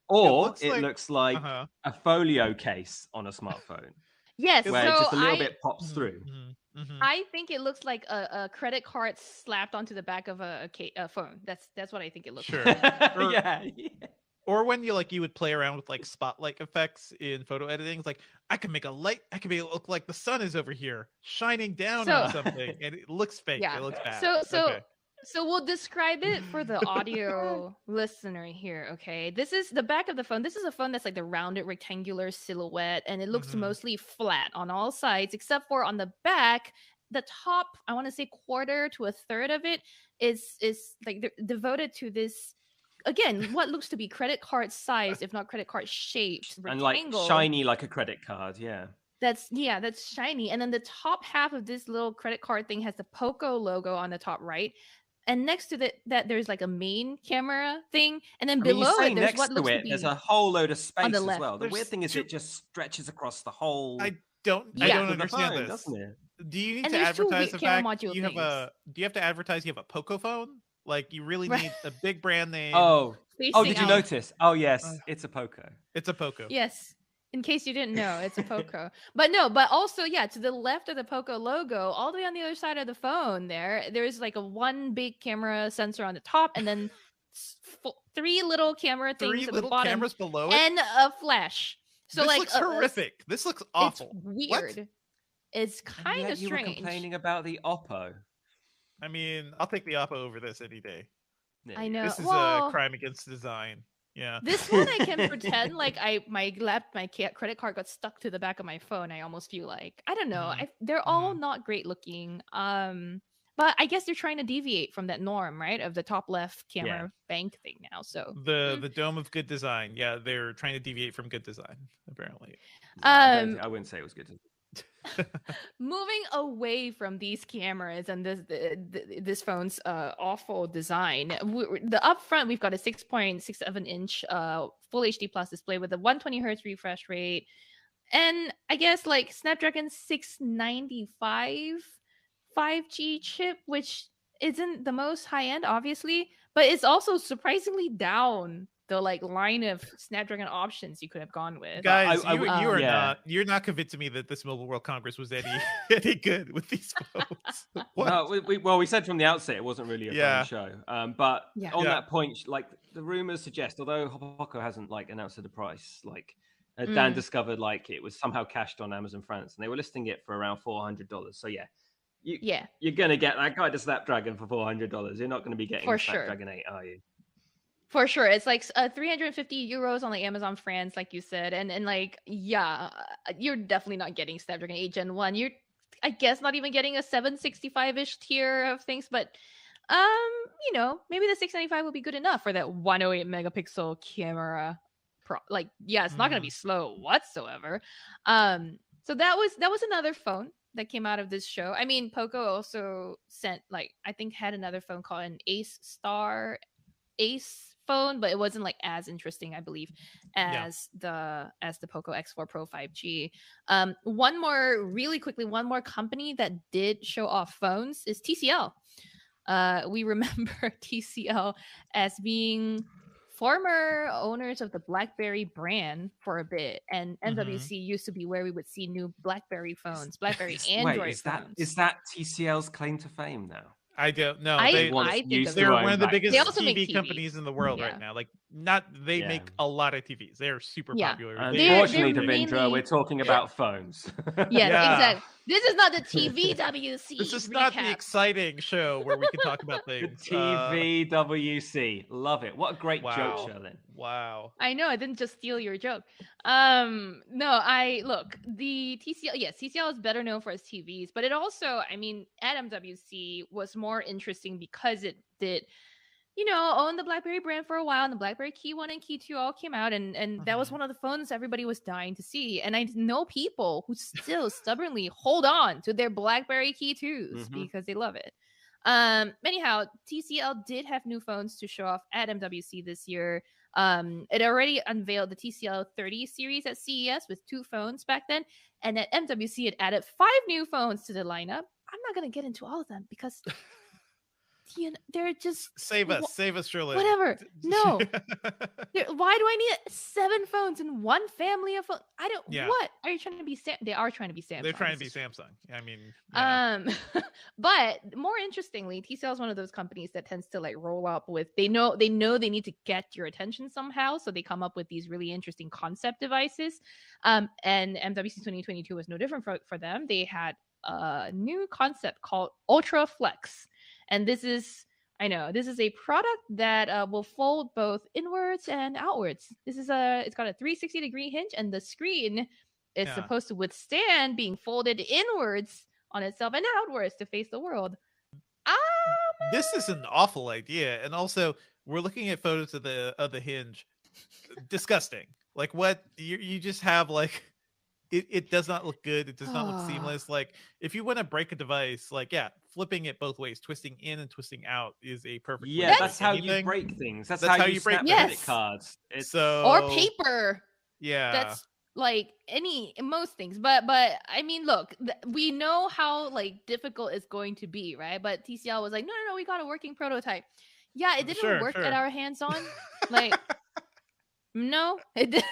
Or It looks like uh-huh. a folio case on a smartphone, Yes, It where so just a little bit pops Mhm, through. mhm, mhm. I think it looks like a credit card slapped onto the back of a phone. That's what I think it looks Sure. like. Or- yeah. Or when you would play around with like spotlight effects in photo editing, it's like I can make a light, I can make it look like the sun is over here shining down on something, and it looks fake. Yeah. It looks bad. So Okay. we'll describe it for the audio listener here, okay? This is the back of the phone. This is a phone that's like the rounded rectangular silhouette, and it looks Mhm. mostly flat on all sides, except for on the back. The top, I want to say quarter to a third of it is like devoted to this, again, what looks to be credit card sized, if not credit card shaped And like rectangle. shiny like a credit card, yeah. That's shiny. And then the top half of this little credit card thing has the Poco logo on the top right. And next to that there's like a main camera thing. And then I mean, you below say it, there's next what to looks to it, be there's a whole load of space as left. well. The weird There's thing is two- it just stretches across the whole. I don't Yeah. understand phone, this. doesn't it? Do you need And to there's two advertise the camera fact module you have things. do you have to advertise you have a Poco phone? Like you really Right. need a big brand name. Oh, facing did you out. notice? Oh, yes, Uh, it's a Poco. It's a Poco. Yes. In case you didn't know, it's a Poco. But also, yeah, to the left of the Poco logo, all the way on the other side of the phone there's like a one big camera sensor on the top, and then three little camera things Three at the little bottom, cameras below it. and a flash. So this like looks horrific. This looks awful. It's What? weird. It's And kind yet of you were strange. complaining about the Oppo. I mean, I'll take the Oppo over this any day. There I you go. know. This is well, a crime against design. Yeah. This one I can pretend like my credit card got stuck to the back of my phone. I almost feel like, I don't know. Mhm. They're all not great looking. But I guess they're trying to deviate from that norm, right? Of the top left camera bank thing now. So The dome of good design. Yeah, they're trying to deviate from good design, apparently. I wouldn't say it was good. moving away from these cameras and this phone's awful design, the up front we've got a 6.67 inch full HD plus display with a 120 hertz refresh rate, and I guess like Snapdragon 695 5G chip, which isn't the most high end, obviously, but it's also surprisingly down the like line of Snapdragon options you could have gone with. Guys, yeah. you're not convincing me that this Mobile World Congress was any good with these phones. What? No, we said from the outset it wasn't really a phone show. But on that point, like the rumors suggest, although Poco hasn't like announced the price, like Dan discovered like it was somehow cached on Amazon France, and they were listing it for around $400. So you're gonna get that kind of Snapdragon for $400. You're not gonna be getting Snapdragon 8, are you? For sure. It's like 350 euros on like Amazon France, like you said. And like, yeah, you're definitely not getting Snapdragon 8 Gen 1. You're, I guess, not even getting a 765-ish tier of things. But, you know, maybe the 695 will be good enough for that 108 megapixel camera. Like, yeah, it's not going to be slow whatsoever. So that was another phone that came out of this show. I mean, Poco also sent, like, I think had another phone called an Ace phone, but it wasn't like as interesting, I believe, as the Poco X4 Pro 5G. One more company that did show off phones is TCL. We remember TCL as being former owners of the BlackBerry brand for a bit, and MWC used to be where we would see new BlackBerry phones, BlackBerry Android phones. Is that TCL's claim to fame now? I don't know. I think they're one of the biggest TV companies in the world right now. Like, they make a lot of TVs. They're super popular. Unfortunately, Devindra, we're talking about phones. Exactly. This is not the TVWC. This is not the exciting show where we can talk about things. The TVWC. Love it. What a great joke, Sherlyn. Wow. I know. I didn't just steal your joke. The TCL, yes, TCL is better known for its TVs, but it also, I mean, at MWC was more interesting because it did, you know, own the BlackBerry brand for a while, and the BlackBerry Key 1 and Key 2 all came out, and that was one of the phones everybody was dying to see. And I know people who still stubbornly hold on to their BlackBerry Key 2s because they love it. Anyhow, TCL did have new phones to show off at MWC this year. It already unveiled the TCL 30 series at CES with 2 phones back then, and at MWC it added 5 new phones to the lineup. I'm not gonna get into all of them because they're just save us, Shirley. Whatever. No. Why do I need 7 phones in one family of phones? I don't. Yeah. What are you trying to be? They are trying to be Samsung. They're trying to be Samsung. I mean, but more interestingly, TCL is one of those companies that tends to like roll up with. They know they need to get your attention somehow, so they come up with these really interesting concept devices. And MWC 2022 was no different for them. They had a new concept called Ultraflex. And this is a product that will fold both inwards and outwards. It's got a 360-degree hinge, and the screen is supposed to withstand being folded inwards on itself and outwards to face the world. This is an awful idea, and also we're looking at photos of the hinge. Disgusting. Like, what you just have like. It does not look good. It does not look seamless. Like, if you want to break a device, like, flipping it both ways, twisting in and twisting out is a perfect way to that's how you break things. That's how you break credit cards. Or paper. Yeah. That's like most things. But I mean, look, we know how like difficult it's going to be, right? But TCL was like, no, we got a working prototype. Yeah, it didn't work at our hands-on. Like, no, it didn't.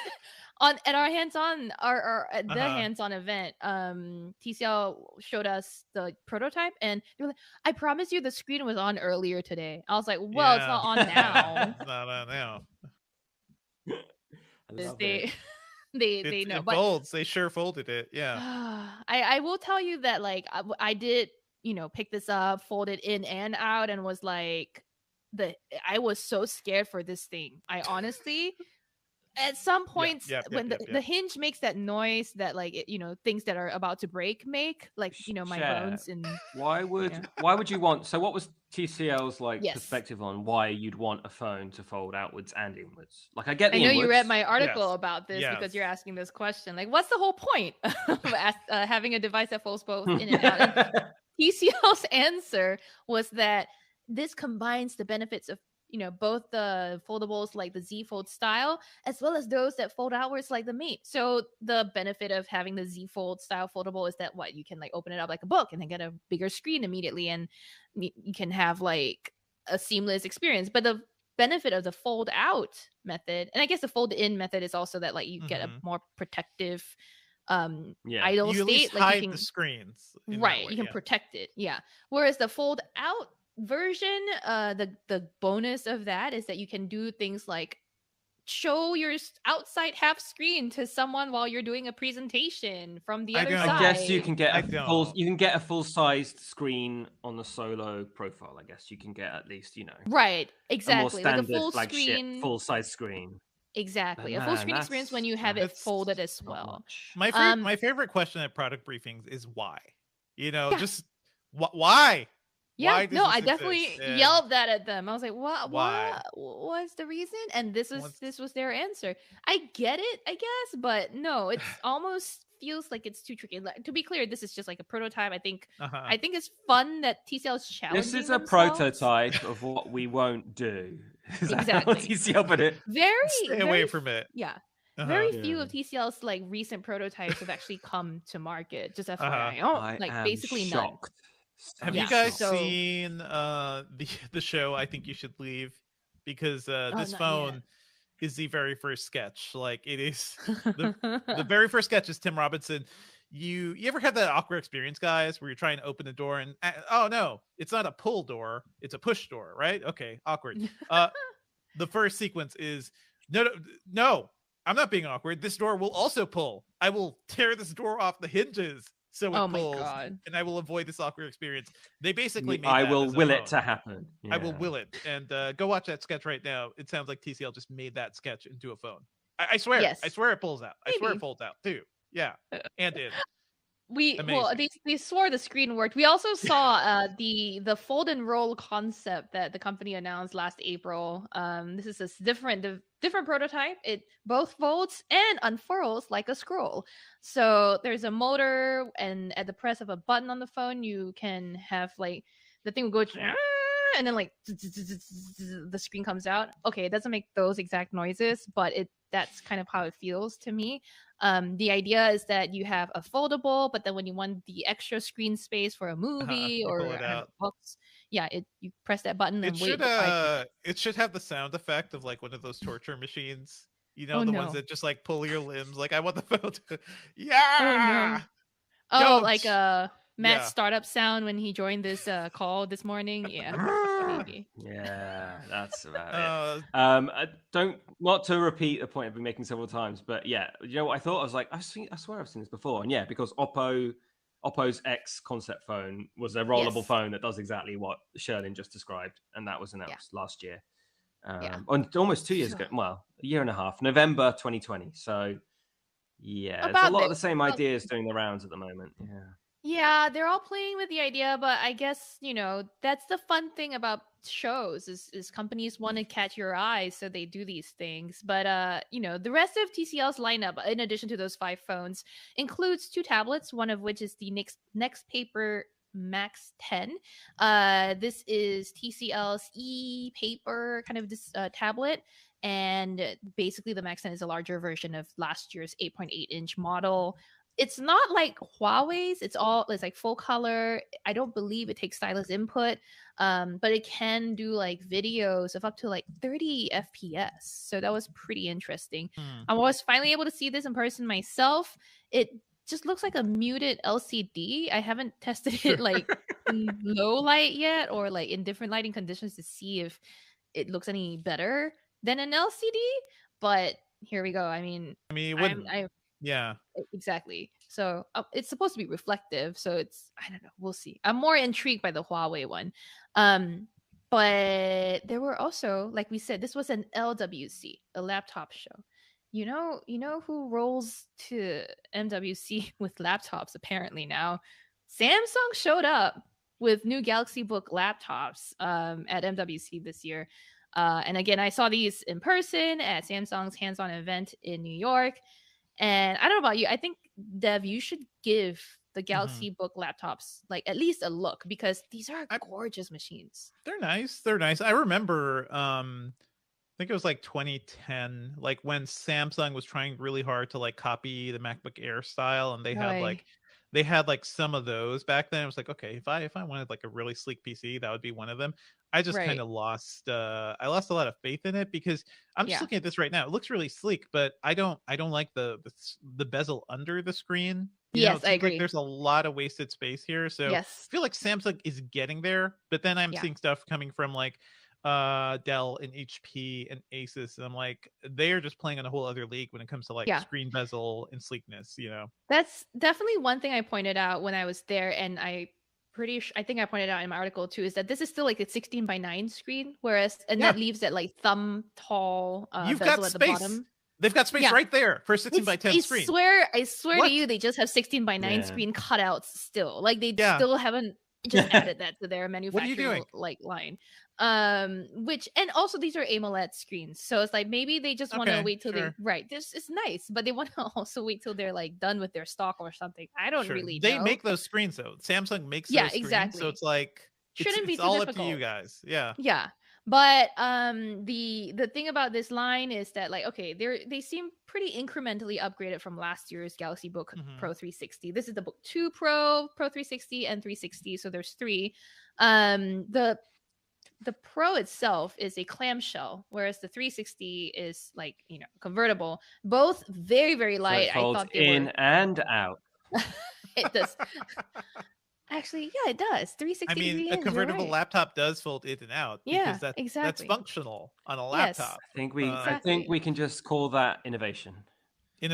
At our hands-on, the hands-on event, TCL showed us the prototype, and they were like, "I promise you, the screen was on earlier today." I was like, "Well, it's not on now." It's not on now. They know. It folds. They sure folded it. Yeah. I will tell you that, like, I did, pick this up, fold it in and out, and was like, I was so scared for this thing. I honestly. At some points, when the hinge makes that noise that, like, things that are about to break make, like, my bones. And why would you want? So, what was TCL's perspective on why you'd want a phone to fold outwards and inwards? Like, I know you read my article about this because you're asking this question. Like, what's the whole point of having a device that folds both in and out? And TCL's answer was that this combines the benefits of both the foldables like the Z Fold style, as well as those that fold outwards like the Mate. So the benefit of having the Z Fold style foldable is that you can like open it up like a book and then get a bigger screen immediately, and you can have like a seamless experience. But the benefit of the fold out method, and I guess the fold in method is also that like you get a more protective idle you at least state. Like hide you can the screens right, way, you can protect it. Yeah. Whereas the fold out version, the bonus of that is that you can do things like show your outside half screen to someone while you're doing a presentation from the other side. I guess you can get a full-sized screen on the Solo profile. I guess you can get at least, you know, right, exactly, a more standard like a full flagship screen, full-size screen. exactly, But a full screen experience when you have it folded as well. My favorite question at product briefings is why, you know, just why. Yeah, why no, I definitely yelled that at them. I was like, "What? Why? What was the reason?" And this was their answer. I get it, I guess, but no, it's almost feels like it's too tricky. Like, to be clear, this is just like a prototype. I think it's fun that TCL is challenging. This is a prototype of what we won't do. Exactly. TCL put it. Stay away from it. Yeah. Very few of TCL's like recent prototypes have actually come to market. Just FYI, like basically shocked. Have you guys seen the show I Think You Should Leave? Because this phone is the very first sketch. Like it is the very first sketch is Tim Robinson. You ever had that awkward experience, guys, where you're trying to open the door and oh no, it's not a pull door, it's a push door, right? Okay, awkward. The first sequence is no, I'm not being awkward. This door will also pull. I will tear this door off the hinges. So it pulls, and I will avoid this awkward experience. They basically made I will will it to happen. Yeah. I will will it. And go watch that sketch right now. It sounds like TCL just made that sketch into a phone. I swear. Yes. I swear it pulls out. Maybe. I swear it folds out too. Yeah. And it. They swore the screen worked. We also saw the fold and roll concept that the company announced last April. This is a different prototype. It both folds and unfurls like a scroll. So there's a motor, and at the press of a button on the phone, you can have like the thing will go and then like the screen comes out. Okay, it doesn't make those exact noises, but that's kind of how it feels to me. The idea is that you have a foldable, but then when you want the extra screen space for a movie or books, you press that button and wait. It should have the sound effect of like one of those torture machines. You know, ones that just like pull your limbs. Like I want the phone to like Matt's startup sound when he joined this call this morning. Yeah, maybe. Yeah, that's about it. Not to repeat a point I've been making several times, but yeah, you know what I thought? I was like, I swear I've seen this before, and yeah, because Oppo's X concept phone was a rollable phone that does exactly what Sherlyn just described, and that was announced last year, almost 2 years ago. Well, a year and a half, November 2020. So yeah, it's a lot of the same ideas doing the rounds at the moment. Yeah, they're all playing with the idea, but I guess, you know, that's the fun thing about shows is companies want to catch your eye, so they do these things. But you know, the rest of TCL's lineup, in addition to those 5 phones, includes 2 tablets, one of which is the Next Paper Max 10. This is TCL's e-paper kind of this tablet. And basically the Max 10 is a larger version of last year's 8.8-inch model. It's not like Huawei's. It's like full color. I don't believe it takes stylus input, but it can do like videos of up to like 30 FPS. So that was pretty interesting. I was finally able to see this in person myself. It just looks like a muted LCD. I haven't tested it like in low light yet, or like in different lighting conditions to see if it looks any better than an LCD. But here we go. I mean, yeah, exactly. So it's supposed to be reflective. So I don't know. We'll see. I'm more intrigued by the Huawei one. But there were also, like we said, this was an LWC, a laptop show. You know who rolls to MWC with laptops apparently now? Samsung showed up with new Galaxy Book laptops at MWC this year. And again, I saw these in person at Samsung's hands-on event in New York. And I don't know about you. I think, Dev, you should give the Galaxy Book laptops like at least a look, because these are gorgeous machines. They're nice. I remember, I think it was like 2010, like when Samsung was trying really hard to like copy the MacBook Air style, and they had like some of those back then. It was like, okay, if I wanted like a really sleek PC, that would be one of them. I just kind of lost I lost a lot of faith in it, because I'm just looking at this right now. It looks really sleek, but I don't like the bezel under the screen. Yes, it I seems like agree. there's a lot of wasted space here. So I feel like Samsung is getting there, but then I'm seeing stuff coming from like Dell and HP and Asus, and I'm like, they're just playing on a whole other league when it comes to like screen bezel and sleekness, you know. That's definitely one thing I pointed out when I was there, and I think I pointed out in my article too, is that this is still like a 16:9 screen, whereas that leaves that like thumb tall You've bezel got at the space. bottom. They've got space right there for a 16:10 screen. I swear to you, they just have 16:9 screen cutouts still. Like they still haven't just added that to their manufacturing like line. Which, and also these are AMOLED screens, so it's like maybe they just want to wait till this is nice, but they want to also wait till they're like done with their stock or something. I don't really know. They make those screens though. Samsung makes those screens, so it's like it's all up to you guys. Yeah. But the thing about this line is that like, okay, they seem pretty incrementally upgraded from last year's Galaxy Book Pro 360. This is the Book 2 Pro, Pro 360, and 360. So there's 3. The Pro itself is a clamshell, whereas the 360 is like, you know, convertible. Both very, very light. So it folds in and out. It does. Actually, yeah, it does. 360. I mean, a convertible laptop does fold in and out. Yeah, because that's functional on a laptop. Yes. I think we can just call that innovation.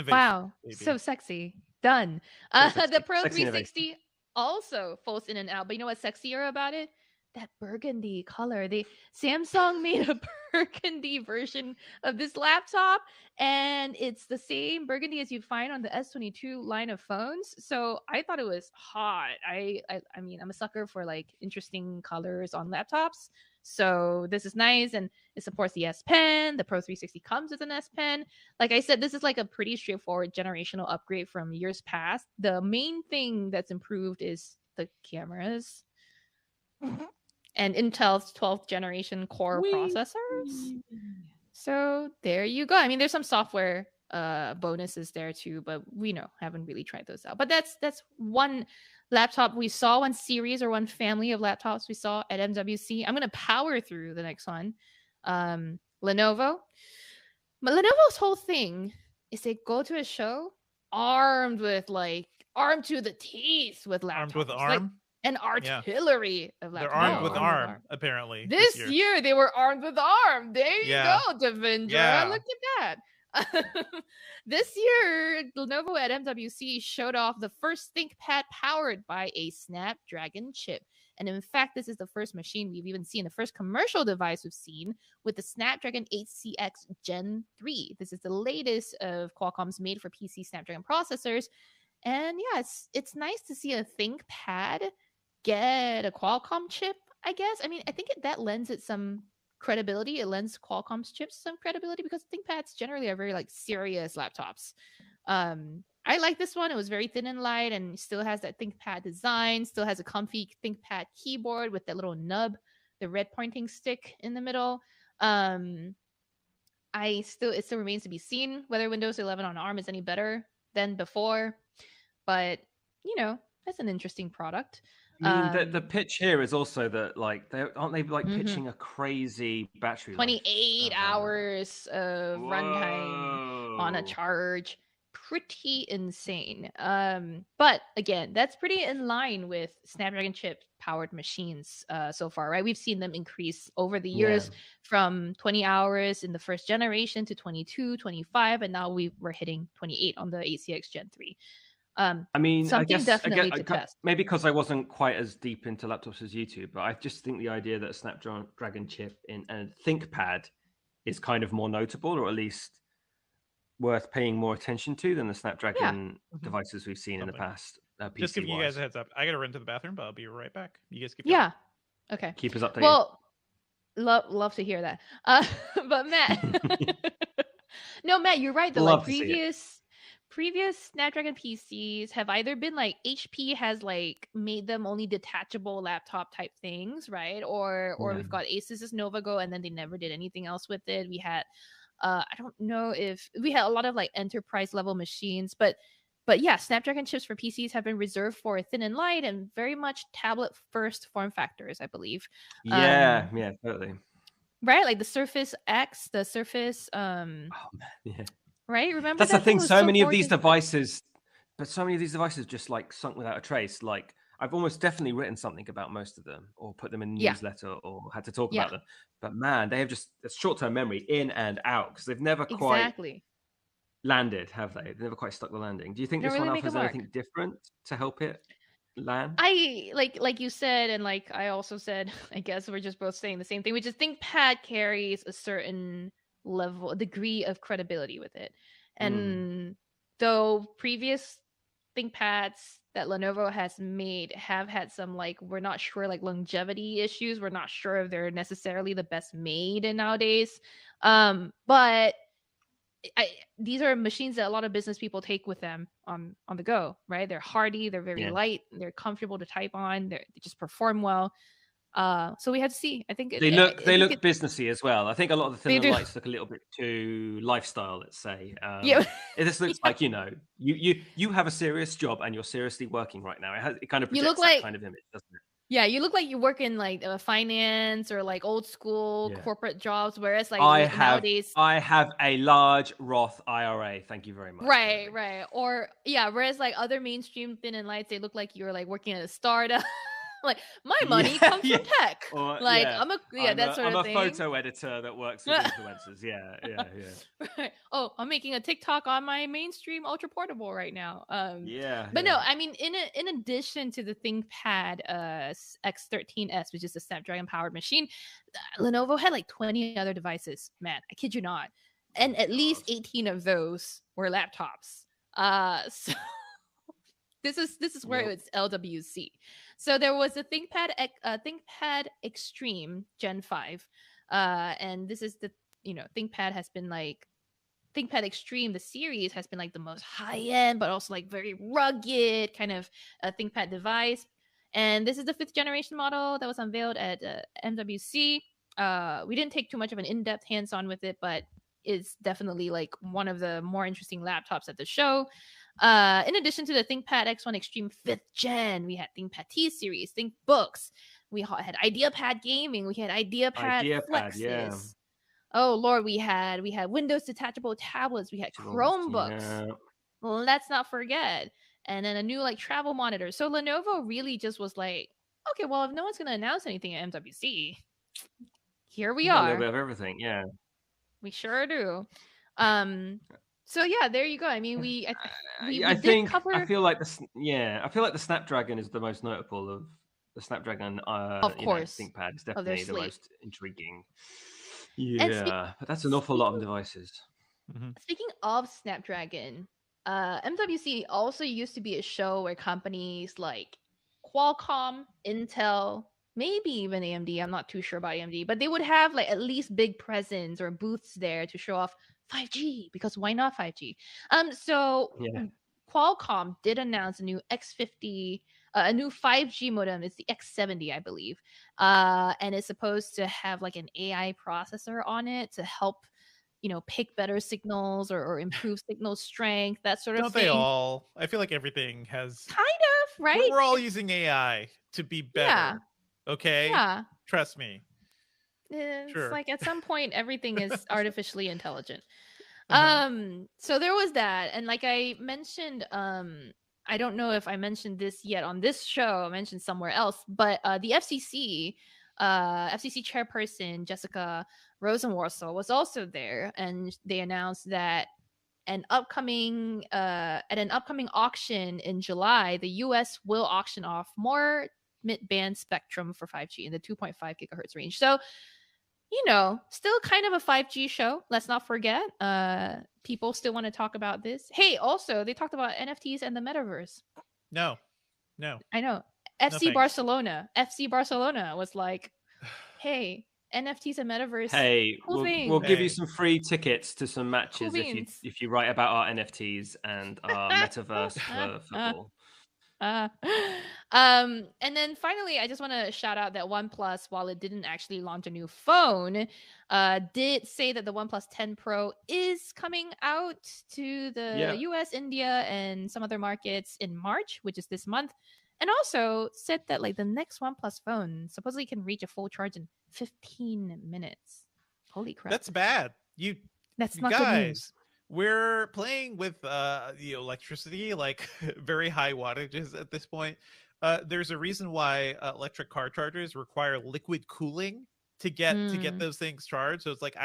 Wow, baby. So sexy. Done. The Pro Sexy 360 innovation. Also folds in and out, but you know what's sexier about it? That burgundy color. Samsung made a burgundy version of this laptop, and it's the same burgundy as you'd find on the S22 line of phones. So I thought it was hot. I mean, I'm a sucker for like interesting colors on laptops. So this is nice, and it supports the S Pen. The Pro 360 comes with an S Pen. Like I said, this is like a pretty straightforward generational upgrade from years past. The main thing that's improved is the cameras. And Intel's 12th generation core processors. So there you go. I mean, there's some software bonuses there too, but we haven't really tried those out. But that's one laptop we saw, one series or one family of laptops we saw at MWC. I'm gonna power through the next one. Lenovo. But Lenovo's whole thing is they go to a show armed to the teeth with laptops. Armed with ARM? An artillery of laptops. They're armed with ARM, apparently. This year they were armed with ARM. There you go, Devindra. Yeah. Look at that. This year, Lenovo at MWC showed off the first ThinkPad powered by a Snapdragon chip. And in fact, this is the first machine we've even seen, the first commercial device we've seen with the Snapdragon 8CX Gen 3. This is the latest of Qualcomm's made for PC Snapdragon processors. And yeah, it's nice to see a ThinkPad get a Qualcomm chip, I guess. I mean, I think that lends it some credibility. It lends Qualcomm's chips some credibility because ThinkPads generally are very like serious laptops. I like this one. It was very thin and light and still has that ThinkPad design, still has a comfy ThinkPad keyboard with that little nub, the red pointing stick in the middle. It still remains to be seen whether Windows 11 on ARM is any better than before, but that's an interesting product. I mean, the pitch here is also that like aren't they like pitching a crazy battery 28 hours of runtime on a charge. Pretty insane. But again, that's pretty in line with Snapdragon chip powered machines so far, right? We've seen them increase over the years from 20 hours in the first generation to 22, 25, and now we're hitting 28 on the ACX Gen 3. I mean, something definitely to test. Maybe because I wasn't quite as deep into laptops as you two, but I just think the idea that a Snapdragon chip in a ThinkPad is kind of more notable, or at least worth paying more attention to than the Snapdragon devices we've seen in the past. Just giving you guys a heads up. I got to run to the bathroom, but I'll be right back. You guys keep going. Okay. Keep us updated. Well, love to hear that. But Matt, no, Matt, you're right. The previous Snapdragon PCs have either been like HP has like made them only detachable laptop type things, right? Or we've got Asus's NovaGo, and then they never did anything else with it. We had I don't know if we had a lot of like enterprise level machines, but But yeah, Snapdragon chips for PCs have been reserved for thin and light and very much tablet first form factors, I believe. Yeah, totally. Right, like the Surface X, the Surface, Oh man, yeah. right? Remember That's that the thing. was So many of these gorgeous. devices, but so many of these devices just like sunk without a trace. Like I've almost definitely written something about most of them, or put them in a Yeah. newsletter, or had to talk Yeah. about them. But man, they have just a short-term memory in and out because they've never quite Exactly. landed, have they? They've never quite stuck the landing. Do you think They this really one make a offers mark. anything different to help it land? I like you said, and like I also said, I guess we're just both saying the same thing, which is ThinkPad carries a certain level, degree of credibility with it. And though previous ThinkPads that Lenovo has made have had some like we're not sure like longevity issues, we're not sure if they're necessarily the best made nowadays. But these are machines that a lot of business people take with them on the go, right? They're hardy, they're very light, they're comfortable to type on, they just perform well. So we had to see. I think They look businessy as well. I think a lot of the thin lights look a little bit too lifestyle, let's say. This looks like, you know, you have a serious job and you're seriously working right now. It kind of projects that kind of image, doesn't it? Yeah, you look like you work in like finance or like old school corporate jobs, whereas like nowadays I have a large Roth IRA. Thank you very much. Right. Or whereas like other mainstream thin and lights, they look like you're like working at a startup. Like my money comes from tech. Or, like I'm a that sort of thing. I'm a photo editor that works with influencers. Yeah. Right. Oh, I'm making a TikTok on my mainstream ultra portable right now. But no, I mean, in addition to the ThinkPad X13s, which is a Snapdragon powered machine, Lenovo had like 20 other devices. Man, I kid you not, and at least 18 of those were laptops. So this is where it's LWC. So there was a ThinkPad Extreme Gen 5. And this is the, ThinkPad has been like, ThinkPad Extreme, the series has been like the most high-end, but also like very rugged kind of ThinkPad device. And this is the 5th generation model that was unveiled at MWC. We didn't take too much of an in-depth hands-on with it, but it's definitely like one of the more interesting laptops at the show. In addition to the ThinkPad X1 Extreme 5th Gen, we had ThinkPad T Series, ThinkBooks. We had IdeaPad Gaming. We had IdeaPad Flexes. Yeah. Oh Lord, we had Windows detachable tablets. We had Chromebooks. Yeah. Let's not forget. And then a new like travel monitor. So Lenovo really just was like, okay, well, if no one's going to announce anything at MWC, here we are. A little bit of everything, yeah. We sure do. So yeah, there you go. I mean, I feel like the Snapdragon is the most notable of the Snapdragon. Of course, ThinkPad is definitely the most intriguing. Yeah, but that's an awful lot of devices. Speaking of Snapdragon, MWC also used to be a show where companies like Qualcomm, Intel, maybe even AMD, I'm not too sure about AMD, but they would have like at least big presence or booths there to show off 5G, because why not 5G? Qualcomm did announce a new X50, a new 5G modem. It's the X70, I believe. And it's supposed to have like an AI processor on it to help, pick better signals or improve signal strength, that sort of thing. Don't they all? I feel like everything has kind of, right? We're all using AI to be better. Yeah. Okay? Yeah. Trust me. It's like at some point everything is artificially intelligent. So there was that, and like I mentioned, I don't know if I mentioned this yet on this show, I mentioned somewhere else, but the FCC chairperson Jessica Rosenworcel was also there, and they announced that at an upcoming auction in July, the US will auction off more mid-band spectrum for 5G in the 2.5 gigahertz range. So still kind of a 5G show. Let's not forget. People still want to talk about this. Hey, also, they talked about NFTs and the metaverse. No. I know. FC Barcelona was like, hey, NFTs and metaverse. Hey, we'll give you some free tickets to some matches if you write about our NFTs and our metaverse for football. And then finally, I just want to shout out that OnePlus, while it didn't actually launch a new phone, did say that the OnePlus 10 Pro is coming out to the US, India, and some other markets in March, which is this month. And also said that like the next OnePlus phone supposedly can reach a full charge in 15 minutes. Holy crap. That's bad. That's you not guys, good news. We're playing with the electricity, like very high wattages at this point. There's a reason why electric car chargers require liquid cooling to get those things charged. So it's like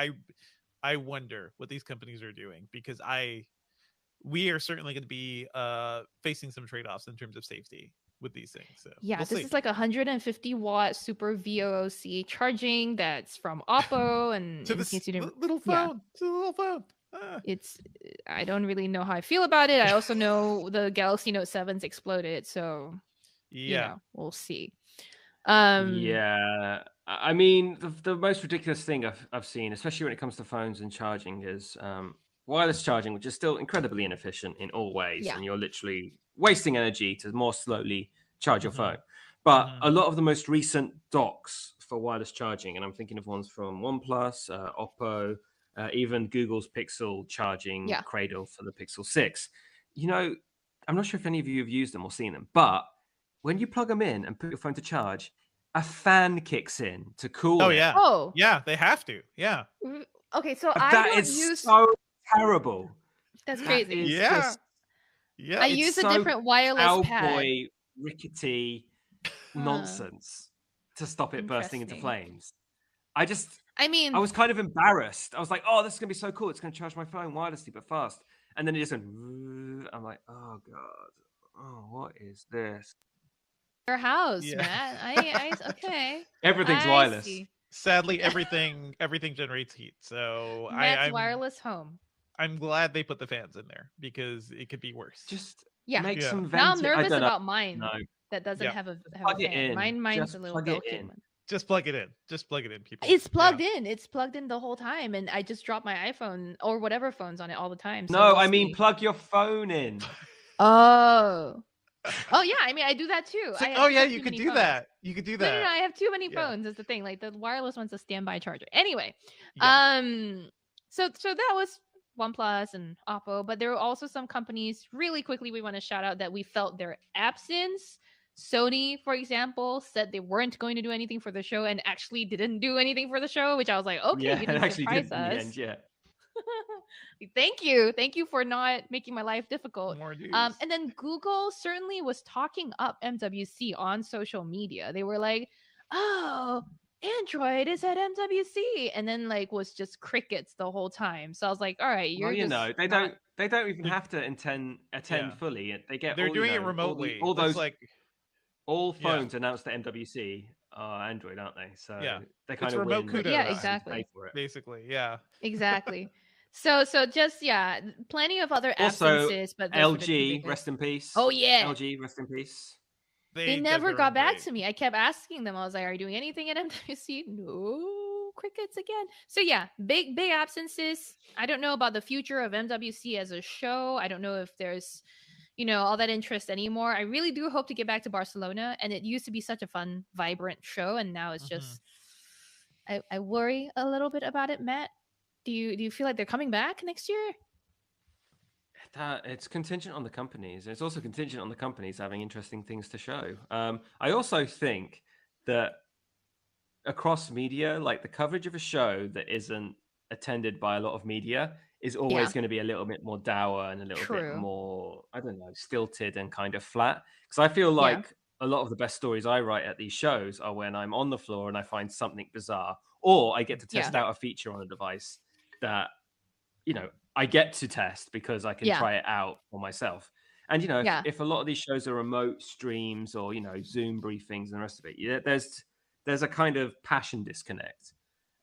I wonder what these companies are doing, because we are certainly going to be facing some trade-offs in terms of safety with these things. So yeah, we'll this see. is like 150 watt super VOC charging that's from Oppo, and to in this case you didn't, little phone, to the little phone. It's I don't really know how I feel about it. I also know the Galaxy Note 7's exploded, so you know, we'll see. Yeah, I mean, the most ridiculous thing I've seen, especially when it comes to phones and charging, is wireless charging, which is still incredibly inefficient in all ways, and you're literally wasting energy to more slowly charge your phone. But a lot of the most recent docks for wireless charging, and I'm thinking of ones from OnePlus, Oppo, even Google's Pixel charging cradle for the Pixel 6. You know, I'm not sure if any of you have used them or seen them, but when you plug them in and put your phone to charge, a fan kicks in to cool it. Yeah. Oh, yeah, they have to. Yeah. Okay, so that is so terrible. That's crazy. Yeah. I use a different wireless pad. Rickety nonsense to stop it bursting into flames. I was kind of embarrassed. I was like, oh, this is going to be so cool. It's going to charge my phone wirelessly, but fast. And then it just went, I'm like, oh, God. Oh, what is this? Your house, Matt. I okay. Everything's wireless. See. Sadly, everything generates heat. So Matt's wireless home. I'm glad they put the fans in there, because it could be worse. Just make some Now I'm nervous about mine. No. That doesn't have a plug fan. It in. Mine's a little Belkin one. Just plug it in. Just plug it in, people. It's plugged in. It's plugged in the whole time, and I just drop my iPhone or whatever phone's on it all the time. So no, I mean plug your phone in. Oh yeah, I mean I do that too. You could do that. You could do that. No, I have too many phones. Is the thing. Like the wireless one's a standby charger. Anyway, so that was OnePlus and Oppo, but there were also some companies really quickly we want to shout out that we felt their absence. Sony, for example, said they weren't going to do anything for the show and actually didn't do anything for the show, which I was like, okay, you didn't surprise us. Thank you for not making my life difficult. More news. And then Google certainly was talking up MWC on social media. They were like, oh, Android is at MWC, and then like was just crickets the whole time. So I was like, all right, they don't even have to attend fully. They're doing it remotely. All those all phones announced at MWC are Android, aren't they? So they kind of remote win. kudos. Yeah, exactly. Pay for it. Basically, exactly. So just plenty of other absences, but LG, rest in peace. Oh yeah, LG, rest in peace. They never got back to me. I kept asking them. I was like, "Are you doing anything at MWC?" No, crickets again. So yeah, big absences. I don't know about the future of MWC as a show. I don't know if there's all that interest anymore. I really do hope to get back to Barcelona, and it used to be such a fun, vibrant show, and now it's just I worry a little bit about it. Matt, do you feel like they're coming back next year? It's contingent on the companies. It's also contingent on the companies having interesting things to show. I also think that across media, like the coverage of a show that isn't attended by a lot of media is always going to be a little bit more dour and a little bit more, I don't know, stilted and kind of flat. Because I feel like a lot of the best stories I write at these shows are when I'm on the floor and I find something bizarre, or I get to test out a feature on a device that, I get to test because I can try it out for myself. And, if a lot of these shows are remote streams or, Zoom briefings and the rest of it, there's a kind of passion disconnect.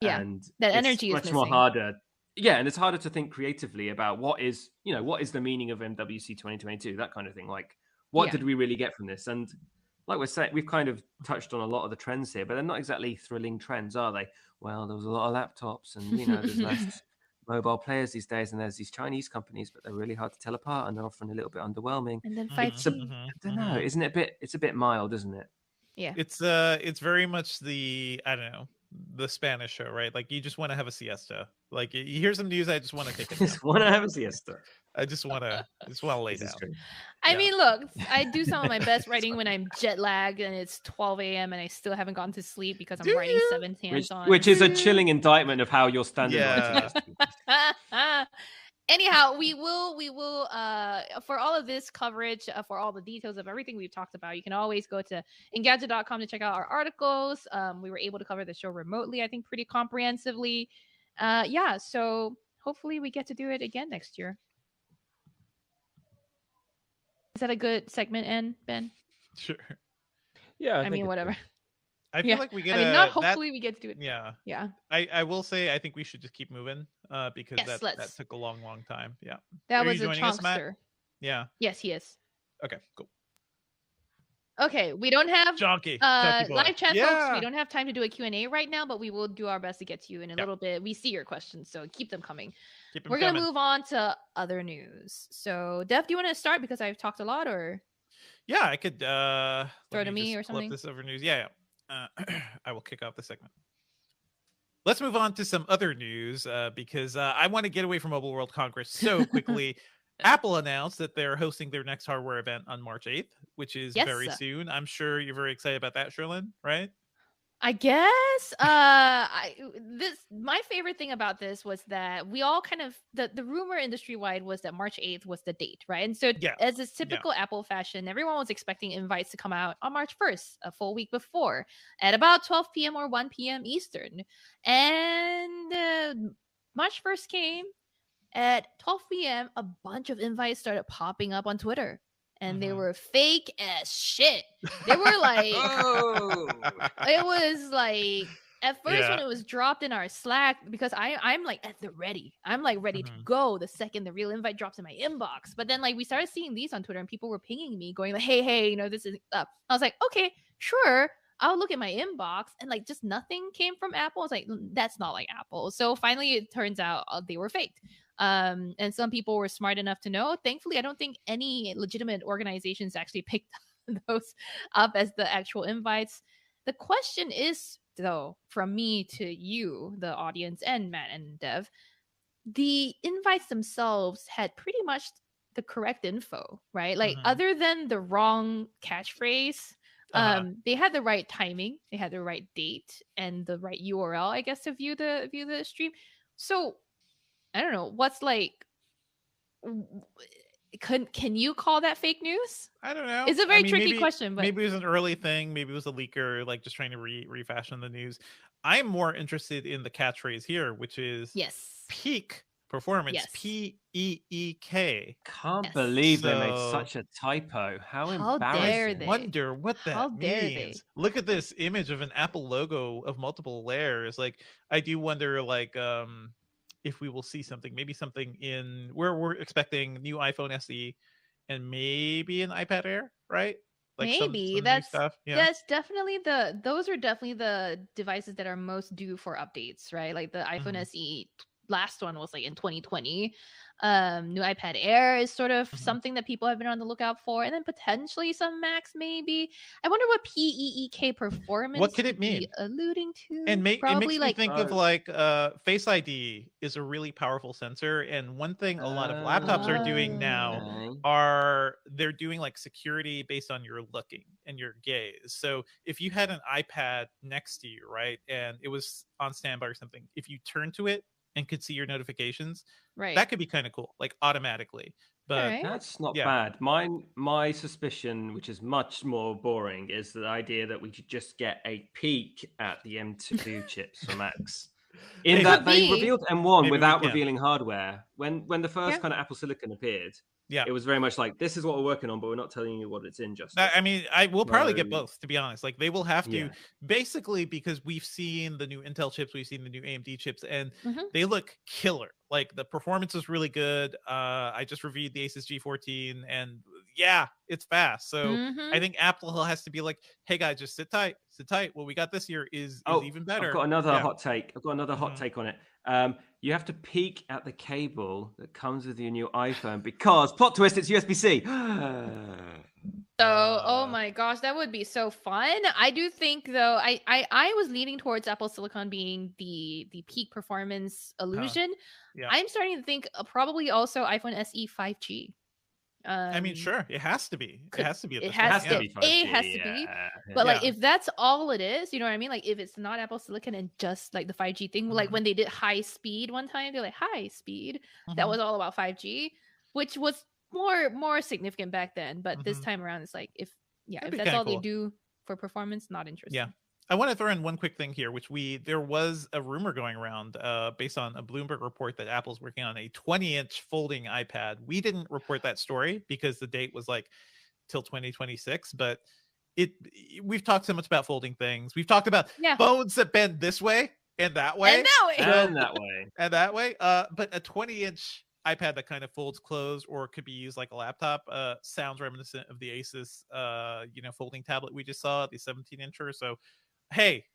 Yeah, and that energy is much more harder. Yeah, and it's harder to think creatively about what is the meaning of MWC 2022, that kind of thing. Like, what did we really get from this? And like we're saying, we've kind of touched on a lot of the trends here, but they're not exactly thrilling trends, are they? Well, there was a lot of laptops and, there's mobile players these days, and there's these Chinese companies, but they're really hard to tell apart, and they're often a little bit underwhelming. And then Mhm, 5G. mhm, I don't know, mhm. isn't it a bit? It's a bit mild, isn't it? Yeah. It's very much the, I don't know, the Spanish show, right? Like you just want to have a siesta. Like you hear some news, I just want to take a nap. Just want to have a siesta. I just want to lay This is down. true. I Yeah. mean, look, I do some of my best writing when I'm jet lagged and it's 12 a.m. and I still haven't gone to sleep because I'm Do writing you? 7 hands on. Which is a chilling indictment of how your standard Yeah. writing is. Anyhow, we will for all of this coverage, for all the details of everything we've talked about, you can always go to Engadget.com to check out our articles. We were able to cover the show remotely, I think, pretty comprehensively. Yeah, so hopefully we get to do it again next year. Is that a good segment end, Ben? Sure. Yeah, I mean, whatever. I feel like we get I mean, not hopefully we get to do it. Yeah. Yeah. I will say I think we should just keep moving because Yes, that let's. took a long time. Yeah. That Are was you a joining us, Matt? chunkster. Yeah. Yes, he is. Okay, cool. Okay, we don't have Chonky boy. live chat, folks. Yeah. We don't have time to do a Q&A right now, but we will do our best to get to you in a Yep. little bit. We see your questions, so keep them coming. Keep 'em We're going to coming. move on to other news. So, Dev, do you want to start because I've talked a lot, or Yeah, I could throw let to me just or pull up something? this over news. Yeah. I will kick off the segment. Let's move on to some other news because I want to get away from Mobile World Congress so quickly. Apple announced that they're hosting their next hardware event on March 8th, which is Yes. very soon. I'm sure you're very excited about that, Sherlyn, right? I guess my favorite thing about this was that we all kind of the rumor industry wide was that March 8th was the date, right? And so Yeah. as is typical Apple fashion, everyone was expecting invites to come out on March 1st, a full week before, at about 12 p.m. or 1 p.m. Eastern. And March 1st came at 12 p.m. A bunch of invites started popping up on Twitter. And they were fake as shit. They were like, Oh, it was like at first Yeah. when it was dropped in our Slack, because I'm like at the ready. I'm like ready to go the second the real invite drops in my inbox. But then like we started seeing these on Twitter and people were pinging me going like, hey, you know, this is up. I was like, okay, sure. I'll look at my inbox, and like just nothing came from Apple. I was like, that's not like Apple. So finally it turns out they were faked. And some people were smart enough to know. Thankfully, I don't think any legitimate organizations actually picked those up as the actual invites. The question is, though, from me to you, the audience, and Matt and Dev, the invites themselves had pretty much the correct info, right? Like other than the wrong catchphrase, they had the right timing, they had the right date, and the right URL, I guess, to view the stream. So I don't know what's like. Can you call that fake news? I don't know. It's a very tricky maybe, question, but maybe it was an early thing. Maybe it was a leaker, like just trying to refashion the news. I'm more interested in the catchphrase here, which is peak performance. PEEK. Can't believe they made such a typo. How embarrassing! Dare they? Wonder what that How dare means. they? Look at this image of an Apple logo of multiple layers. Like I do wonder, like if we will see something, maybe something in where we're expecting new iPhone SE and maybe an iPad Air, right? Like maybe some that's new stuff. Yeah. That's definitely those are definitely the devices that are most due for updates, right? Like the iPhone SE last one was like in 2020. New iPad Air is sort of something that people have been on the lookout for, and then potentially some Macs maybe. I wonder what PEEK performance what could it mean? Be alluding to, and it probably makes like me think of like Face ID is a really powerful sensor, and one thing a lot of laptops are doing now are they're doing like security based on your looking and your gaze. So if you had an iPad next to you, right, and it was on standby or something, if you turn to it and could see your notifications, that could be kind of cool, like automatically. But that's not bad. My suspicion, which is much more boring, is the idea that we could just get a peek at the M2 chips for Macs. In that they revealed M1 without revealing hardware. When the first kind of Apple Silicon appeared, it was very much like, this is what we're working on, but we're not telling you what it's in just yet. I mean, we'll probably get both, to be honest. Like they will have to basically, because we've seen the new Intel chips, we've seen the new AMD chips, and they look killer. Like the performance is really good. I just reviewed the Asus G14, and it's fast. So I think Apple has to be like, hey guys, just sit tight. What we got this year is even better. I've got another hot take. I've got another hot take on it. You have to peek at the cable that comes with your new iPhone because, plot twist, it's USB-C. So, oh my gosh, that would be so fun. I do think though, I was leaning towards Apple Silicon being the peak performance illusion. Yeah. I'm starting to think probably also iPhone SE 5G. I mean, sure, it has to be. It has to be. At It this has point, to. It has to be. But like, if that's all it is, you know what I mean? Like, if it's not Apple Silicon and just like the 5G thing, like when they did high speed one time, they're like high speed. That was all about 5G, which was more significant back then. But this time around, it's like if that's all they do for performance, not interesting. Yeah. I want to throw in one quick thing here, which there was a rumor going around based on a Bloomberg report that Apple's working on a 20-inch folding iPad. We didn't report that story because the date was like till 2026, but we've talked so much about folding things. We've talked about phones that bend this way and that way. And that way. And that way. And that way. But a 20-inch iPad that kind of folds closed or could be used like a laptop sounds reminiscent of the Asus folding tablet we just saw, the 17-incher. So hey,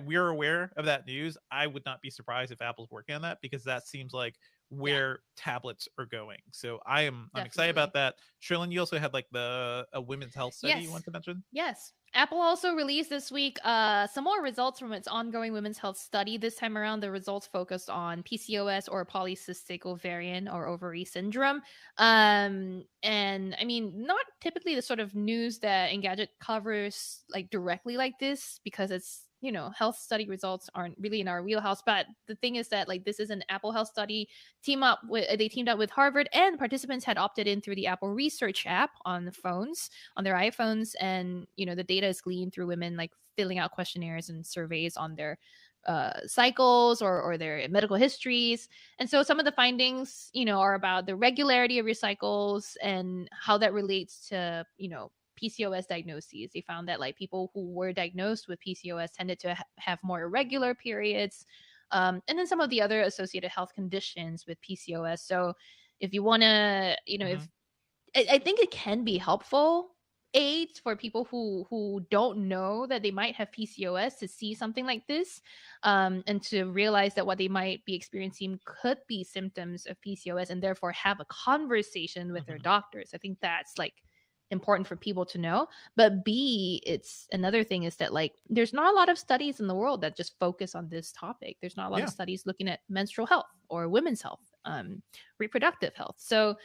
we're aware of that news. I would not be surprised if Apple's working on that because that seems like where tablets are going. So I'm excited about that. Sherlyn, you also had like a women's health study you want to mention? Yes. Apple also released this week some more results from its ongoing women's health study. This time around, the results focused on PCOS or polycystic ovarian or ovary syndrome. And I mean, not typically the sort of news that Engadget covers like directly like this because it's, health study results aren't really in our wheelhouse. But the thing is that like this is an Apple health study they teamed up with Harvard, and participants had opted in through the Apple Research app on the phones, on their iPhones. And, the data is gleaned through women like filling out questionnaires and surveys on their cycles or their medical histories. And so some of the findings, are about the regularity of your cycles and how that relates to, PCOS diagnoses. They found that like people who were diagnosed with PCOS tended to have more irregular periods, and then some of the other associated health conditions with PCOS. So if you want to, if I think it can be helpful aids for people who don't know that they might have PCOS to see something like this, and to realize that what they might be experiencing could be symptoms of PCOS, and therefore have a conversation with their doctors. I think that's like important for people to know. But B, it's another thing is that like there's not a lot of studies in the world that just focus on this topic. There's not a lot of studies looking at menstrual health or women's health, reproductive health. So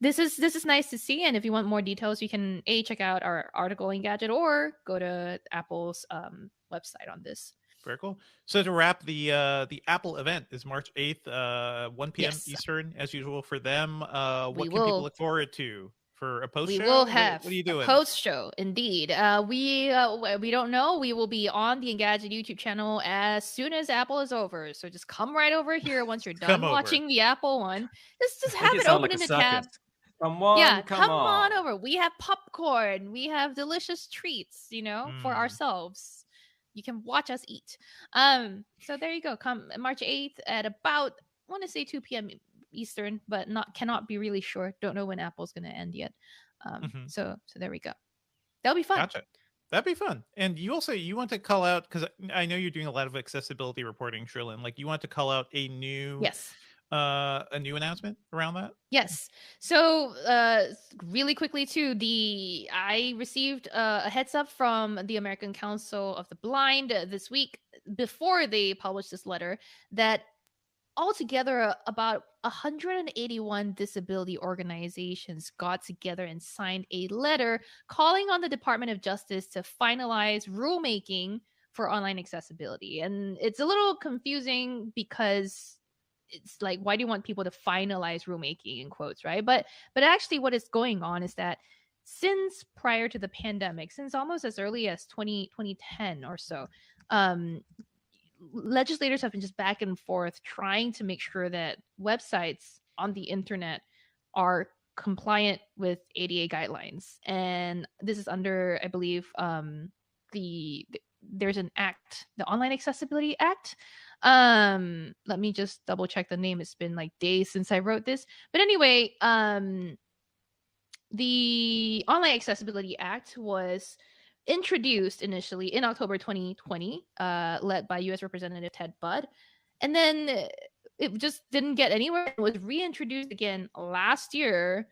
this is nice to see. And if you want more details, you can check out our article in Engadget or go to Apple's website on this. Very cool. So to wrap, the Apple event is March 8th, 1 p.m. Eastern, as usual for them. What can people look forward to? For a post show? We will have what are you doing? A post show, indeed. We don't know. We will be on the Engadget YouTube channel as soon as Apple is over. So just come right over here once you're done watching the Apple one. Just have it open in the tab. Come on, come on over. We have popcorn. We have delicious treats, for ourselves. You can watch us eat. So there you go. Come March 8th at about, I want to say 2 p.m. Eastern, but cannot be really sure. Don't know when Apple's going to end yet. So there we go. That'll be fun. Gotcha. That'd be fun. And you want to call out, because I know you're doing a lot of accessibility reporting, Sherlyn. Like you want to call out a new announcement around that? Yes. So really quickly too, I received a heads up from the American Council of the Blind this week before they published this letter that altogether about 181 disability organizations got together and signed a letter calling on the Department of Justice to finalize rulemaking for online accessibility. And it's a little confusing because it's like, why do you want people to finalize rulemaking in quotes, right? But actually what is going on is that since prior to the pandemic, since almost as early as 2010 or so, legislators have been just back and forth trying to make sure that websites on the internet are compliant with ADA guidelines. And this is under, I believe, there's an act, the Online Accessibility Act. Let me just double check the name. It's been like days since I wrote this. But anyway, the Online Accessibility Act was introduced initially in October 2020, led by U.S. Representative Ted Budd. And then it just didn't get anywhere. It was reintroduced again last year,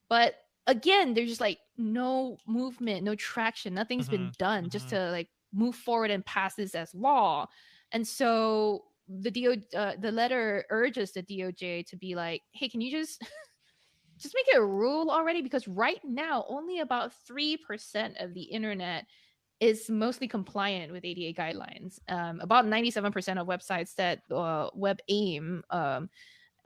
but again, there's just like no movement, no traction, nothing's been done just to like move forward and pass this as law. And so the letter urges the DOJ to be like, hey, can you just make it a rule already? Because right now, only about 3% of the internet is mostly compliant with ADA guidelines. About 97% of websites that WebAIM,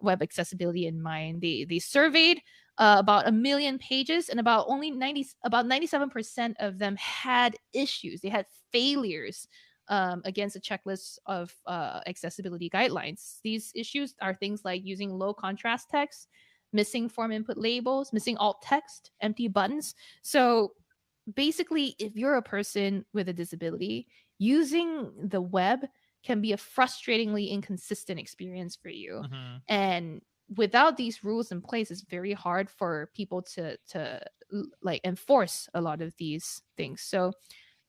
web accessibility in mind, they surveyed about 1 million pages, and about 97% of them had issues. They had failures against a checklist of accessibility guidelines. These issues are things like using low contrast text, missing form input labels, missing alt text, empty buttons. So basically, if you're a person with a disability, using the web can be a frustratingly inconsistent experience for you. And without these rules in place, it's very hard for people to like enforce a lot of these things. So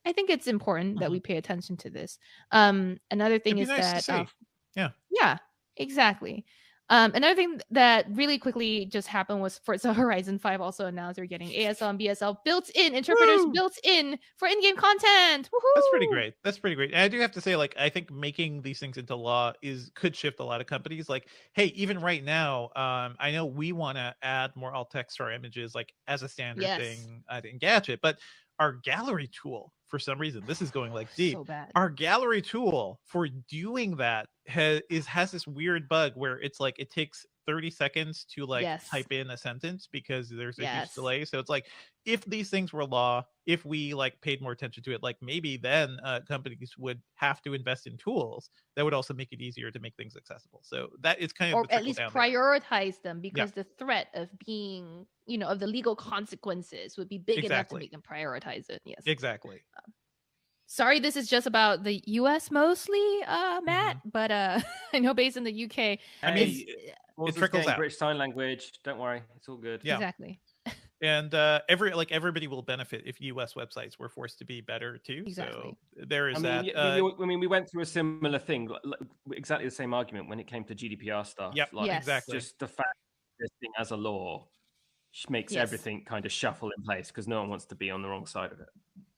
I think it's important that we pay attention to this. Another thing is nice that yeah, exactly. Another thing that really quickly just happened was Forza Horizon 5 also announced they're getting ASL and BSL built-in interpreters built in for in-game content. Woohoo! That's pretty great. That's pretty great. And I do have to say, like, I think making these things into law could shift a lot of companies. Like, hey, even right now, I know we want to add more alt text to our images, like as a standard thing at Engadget, but our gallery tool, for some reason, this is going like deep. So bad. Our gallery tool for doing that has this weird bug where it's like it takes 30 seconds to like type in a sentence because there's a huge delay. So it's like, if these things were law, if we like paid more attention to it, like maybe then companies would have to invest in tools that would also make it easier to make things accessible. So that is kind of, or at least prioritize them, because the threat of being, of the legal consequences would be big enough to make them prioritize it. Yes, exactly. Sorry, this is just about the US mostly, Matt, but I know based in the UK, I mean, it trickles out. British Sign Language, don't worry, it's all good. Yeah, exactly. And everybody will benefit if US websites were forced to be better too. Exactly. So there is that. We went through a similar thing, exactly the same argument when it came to GDPR stuff. Yep, exactly. Just the fact that this thing as a law makes everything kind of shuffle in place because no one wants to be on the wrong side of it.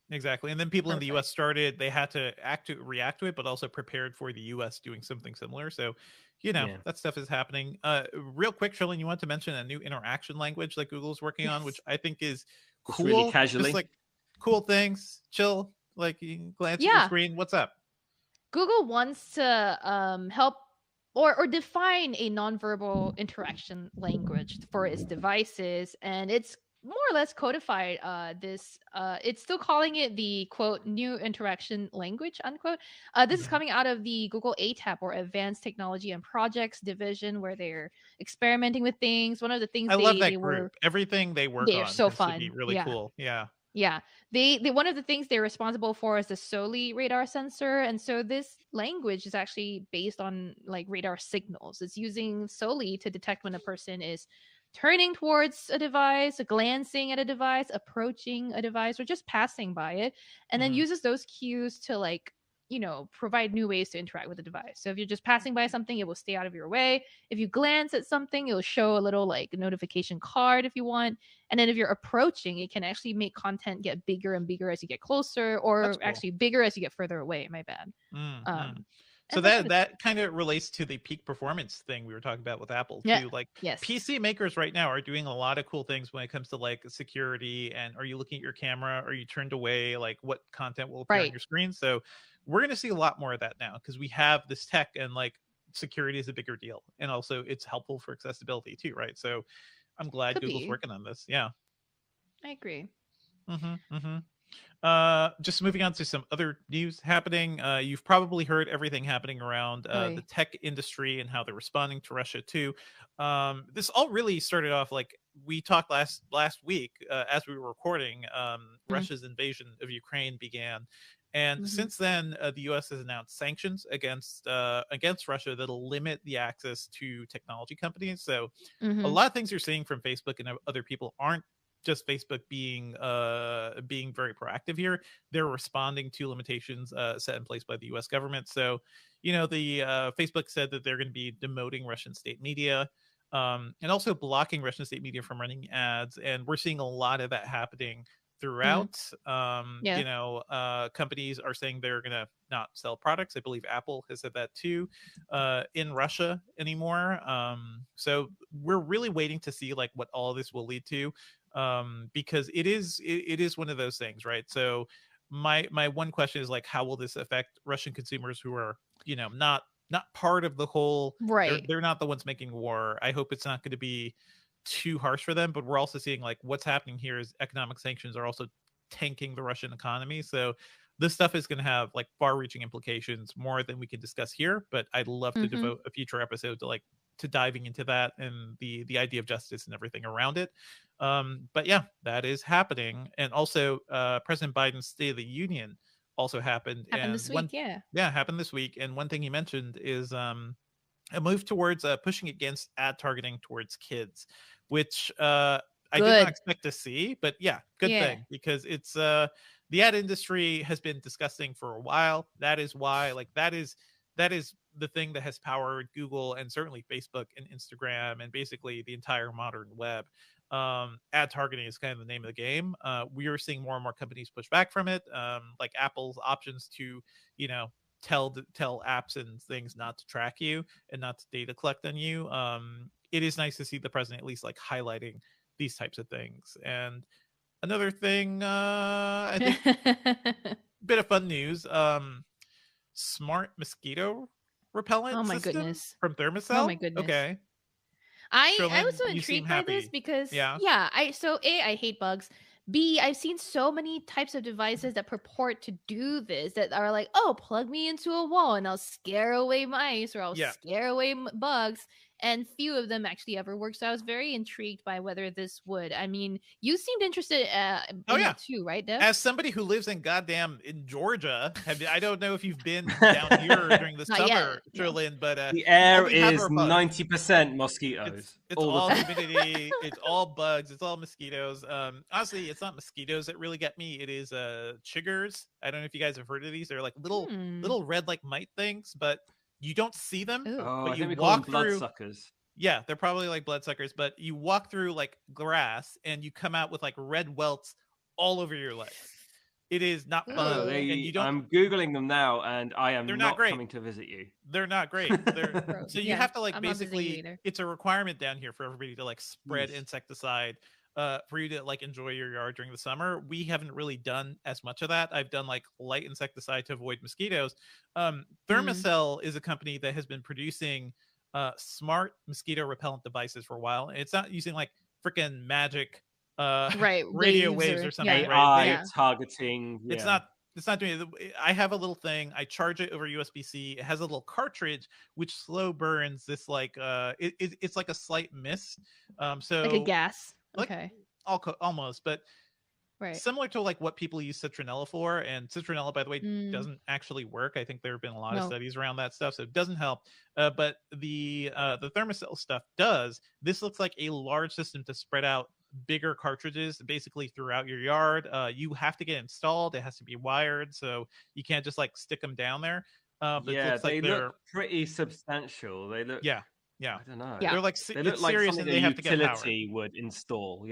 Exactly. And then people in the US they had to react to it, but also prepared for the US doing something similar. So, that stuff is happening. Real quick, Trillian, you want to mention a new interaction language that Google's working on, which I think is cool. Really casually. Just like cool things, chill, like you can glance at your screen. What's up? Google wants to help or define a nonverbal interaction language for its devices, and it's more or less codified it's still calling it the quote new interaction language unquote. This is coming out of the Google ATAP, or Advanced Technology and Projects division, where they're experimenting with things. One of the things I love that group. Everything they work on so fun. Be really cool. Yeah. They one of the things they're responsible for is the Soli radar sensor, and so this language is actually based on like radar signals. It's using Soli to detect when a person is turning towards a device, glancing at a device, approaching a device, or just passing by it, and then uses those cues to like, provide new ways to interact with the device. So if you're just passing by something, it will stay out of your way. If you glance at something, it'll show a little like notification card if you want. And then if you're approaching, it can actually make content get bigger and bigger as you get closer, or actually bigger as you get further away. My bad. So that kind of relates to the peak performance thing we were talking about with Apple too. Like PC makers right now are doing a lot of cool things when it comes to like security and are you looking at your camera? Are you turned away? Like what content will appear on your screen? So we're going to see a lot more of that now because we have this tech, and like security is a bigger deal. And also it's helpful for accessibility too, right? So I'm glad Google's working on this. Yeah. I agree. Just moving on to some other news happening. You've probably heard everything happening around the tech industry and how they're responding to Russia too. This all really started off like we talked last week as we were recording. Russia's invasion of Ukraine began, and since then the U.S. has announced sanctions against Russia that'll limit the access to technology companies. So a lot of things you're seeing from Facebook and other people aren't just Facebook being very proactive here. They're responding to limitations set in place by the U.S. government. So, the Facebook said that they're going to be demoting Russian state media, and also blocking Russian state media from running ads. And we're seeing a lot of that happening throughout. Companies are saying they're going to not sell products. I believe Apple has said that too, in Russia anymore. So we're really waiting to see like what all of this will lead to, because it is one of those things, right? So my one question is like, how will this affect Russian consumers who are not part of the whole, right? They're not the ones making war. I hope it's not going to be too harsh for them, but we're also seeing like what's happening here is economic sanctions are also tanking the Russian economy. So this stuff is going to have like far-reaching implications, more than we can discuss here, but I'd love to devote a future episode to diving into that and the idea of justice and everything around it. But yeah, that is happening. And also President Biden's State of the Union also happened this week. Happened this week. And one thing he mentioned is a move towards pushing against ad targeting towards kids, which I did not expect to see, but good thing, because it's the ad industry has been disgusting for a while. That is why, like, that is the thing that has powered Google and certainly Facebook and Instagram and basically the entire modern web. Ad targeting is kind of the name of the game. We are seeing more and more companies push back from it, like Apple's options to tell apps and things not to track you and not to data collect on you. It is nice to see the president at least like highlighting these types of things. And another thing, I think bit of fun news, smart mosquito repellent system from Thermacell. Oh my goodness. Okay. I was so intrigued by this because I hate bugs. B, I've seen so many types of devices that purport to do this, that are like, oh, plug me into a wall and I'll scare away mice, or I'll scare away bugs. And few of them actually ever work. So I was very intrigued by whether this would. I mean, you seemed interested in it too, right, Dev? As somebody who lives in Georgia, I don't know if you've been down here during the summer, Trillian, but the air is 90% mosquitoes. It's all humidity. It's all bugs. It's all mosquitoes. Honestly, it's not mosquitoes that really get me. It is chiggers. I don't know if you guys have heard of these. They're like little red like mite things, but you don't see them. But you walk through bloodsuckers. Yeah, they're probably like bloodsuckers, but you walk through like grass and you come out with like red welts all over your legs. It is not fun. I'm Googling them now, and I am not coming to visit you. They're not great. So you have to like basically, it's a requirement down here for everybody to like spread insecticide for you to like enjoy your yard during the summer. We haven't really done as much of that. I've done like light insecticide to avoid mosquitoes. Thermacell is a company that has been producing smart mosquito repellent devices for a while, and it's not using like freaking magic radio waves or something. AI targeting. It's not doing it. I have a little thing. I charge it over USB-C. It has a little cartridge which slow burns this like it's like a slight mist. So like a gas. Okay. Almost, but similar to like what people use citronella for. And citronella, by the way, doesn't actually work. I think there have been a lot of studies around that stuff, so it doesn't help. But the Thermacell stuff does. This looks like a large system to spread out bigger cartridges basically throughout your yard. You have to get installed. It has to be wired, so you can't just like stick them down there. But it looks like they're look pretty substantial. They look I don't know. They're like they look it's like serious, and they have to get power. Utility would install.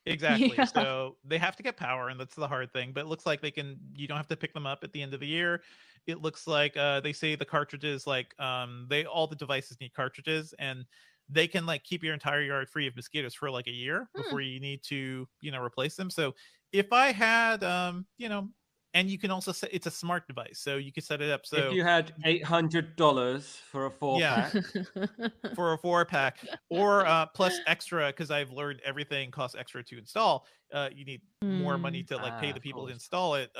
Exactly. So they have to get power, and that's the hard thing. But it looks like you don't have to pick them up at the end of the year. It looks like they say the cartridges, like all the devices need cartridges, and they can like keep your entire yard free of mosquitoes for like a year before you need to replace them. So if I had and you can also set, it's a smart device, so you can set it up. So if you had $800 for a 4-pack, for a 4-pack, or plus extra, because I've learned everything costs extra to install. You need more money to like pay the people to install it.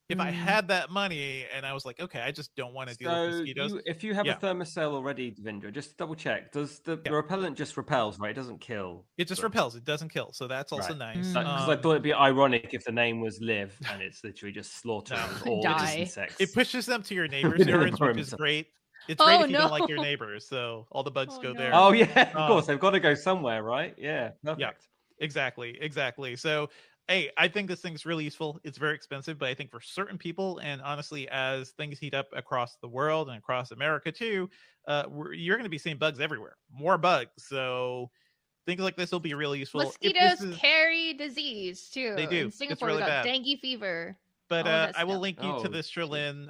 If I had that money and I was like, okay, I just don't want to deal with mosquitoes. If you have a Thermacell already, Devindra, just double check. Does the repellent just repels, right? It doesn't kill. It just repels. It doesn't kill. So that's also nice. Because I thought it'd be ironic if the name was Live and it's literally just slaughtering all the insects. It pushes them to your neighbor's yards, which is great. It's great if you don't like your neighbors, so all the bugs go there. Oh yeah, of course they've got to go somewhere, right? Yeah, perfect. Exactly. So, hey, I think this thing's really useful. It's very expensive, but I think for certain people, and honestly, as things heat up across the world and across America too, you're going to be seeing bugs everywhere, more bugs. So things like this will be really useful. Mosquitoes carry disease too. They do. In Singapore, It's really we got bad. dengue fever. But all that I will stuff. link you to this Trillin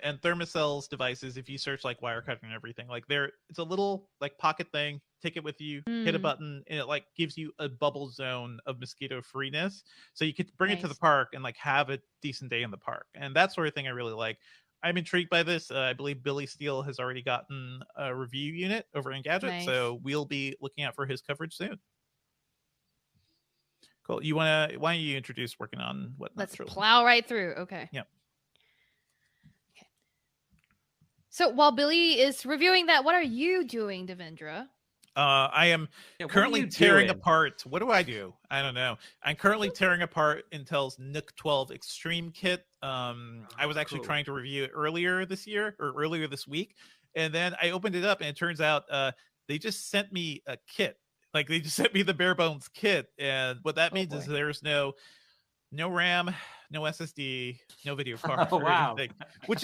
and Thermacell's devices if you search like Wirecutter and everything. Like it's a little like pocket thing. Take it with you, hit a button, and it like gives you a bubble zone of mosquito freeness. So you could bring it to the park and like have a decent day in the park. And that sort of thing I really like. I'm intrigued by this. I believe Billy Steele has already gotten a review unit over in Engadget, so we'll be looking out for his coverage soon. Cool. Why don't you introduce working on what? Let's plow right through. Okay. Yep. Okay. So while Billy is reviewing that, what are you doing, Devendra? I am currently tearing apart. What do I do? I don't know. I'm currently tearing apart Intel's NUC 12 Extreme Kit. I was actually trying to review it earlier this week, and then I opened it up, and it turns out they just sent me a kit. Like they just sent me the bare bones kit, and what that means is there's no RAM, no SSD, no video card, or anything.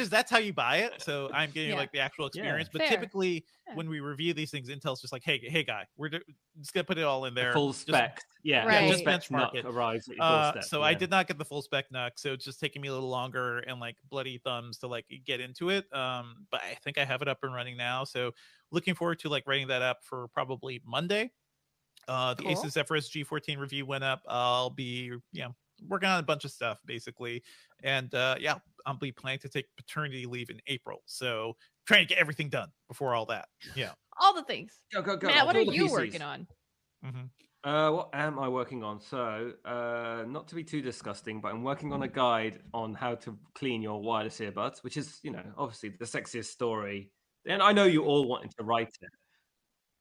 That's how you buy it. So I'm getting like the actual experience. But typically, when we review these things, Intel's just like, hey guy, we're just gonna put it all in there. Full spec, just benchmark it. Arrives at your doorstep, so I did not get the full spec NUC, so it's just taking me a little longer and like bloody thumbs to like get into it. But I think I have it up and running now. So looking forward to like writing that up for probably Monday. The Asus Zephyrus G14 review went up. I'll be working on a bunch of stuff basically, and I'll be planning to take paternity leave in April, so trying to get everything done before all that. All the things. Go Matt, what are you working on? What am I working on? So not to be too disgusting, but I'm working on a guide on how to clean your wireless earbuds, which is obviously the sexiest story, and I know you all wanted to write it.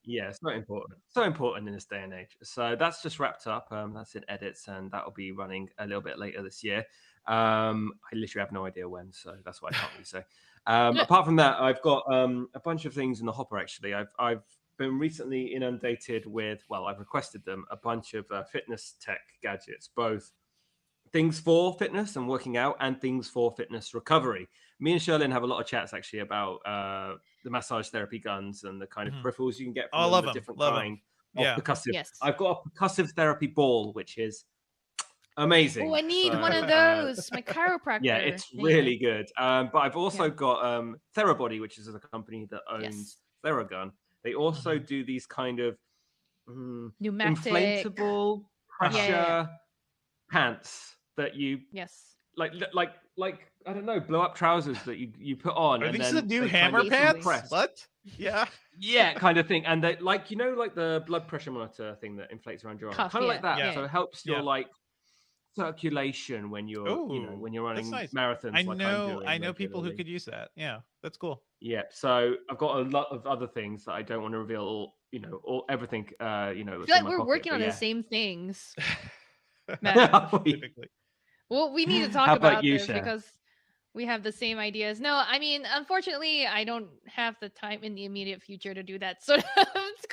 Yeah, it's so important in this day and age. So that's just wrapped up. That's in edits, and that will be running a little bit later this year. I literally have no idea when, so that's what I can't really say. Apart from that, I've got a bunch of things in the hopper. Actually, I've been recently inundated with, I've requested them, a bunch of fitness tech gadgets, both things for fitness and working out and things for fitness recovery. Me and Sherlyn have a lot of chats actually about the massage therapy guns and the kind of peripherals you can get from them, different kind of percussive. Yes. I've got a percussive therapy ball, which is amazing. Oh, I need one of those. My chiropractor. Yeah, it's really good. But I've also got Therabody, which is a company that owns Theragun. They also do these kind of pneumatic inflatable pressure pants that you like I don't know, blow up trousers that you put on. Are these the new hammer pants? What? Yeah, kind of thing. And they like the blood pressure monitor thing that inflates around your arm, kind of like that. So it helps your like circulation when you're when you're running marathons. I know people who could use that. Yeah, that's cool. Yeah, so I've got a lot of other things that I don't want to reveal. All everything. I feel like we're working on the same things. Well, we need to talk about this because we have the same ideas. No, I mean, unfortunately, I don't have the time in the immediate future to do that sort of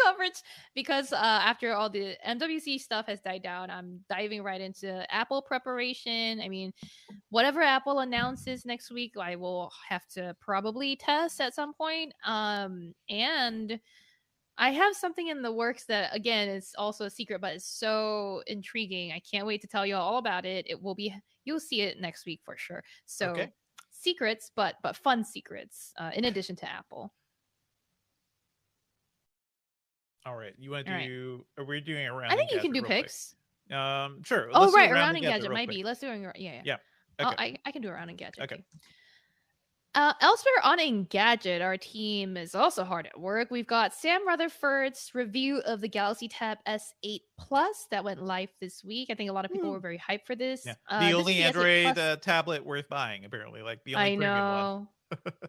coverage because after all the MWC stuff has died down, I'm diving right into Apple preparation. I mean, whatever Apple announces next week, I will have to probably test at some point. And I have something in the works that, again, is also a secret, but it's so intriguing. I can't wait to tell you all about it. You'll see it next week for sure. So secrets, but fun secrets, in addition to Apple. All right. You want to do, are we doing a round? I think you can do picks. Sure. Oh, right. Around Engadget, maybe. Let's do it. Yeah. Okay. I can do around Engadget. Okay. Elsewhere on Engadget, our team is also hard at work. We've got Sam Rutherford's review of the Galaxy Tab S8 Plus that went live this week. I think a lot of people were very hyped for this. Yeah. The only Android tablet worth buying, apparently. Like the only premium one.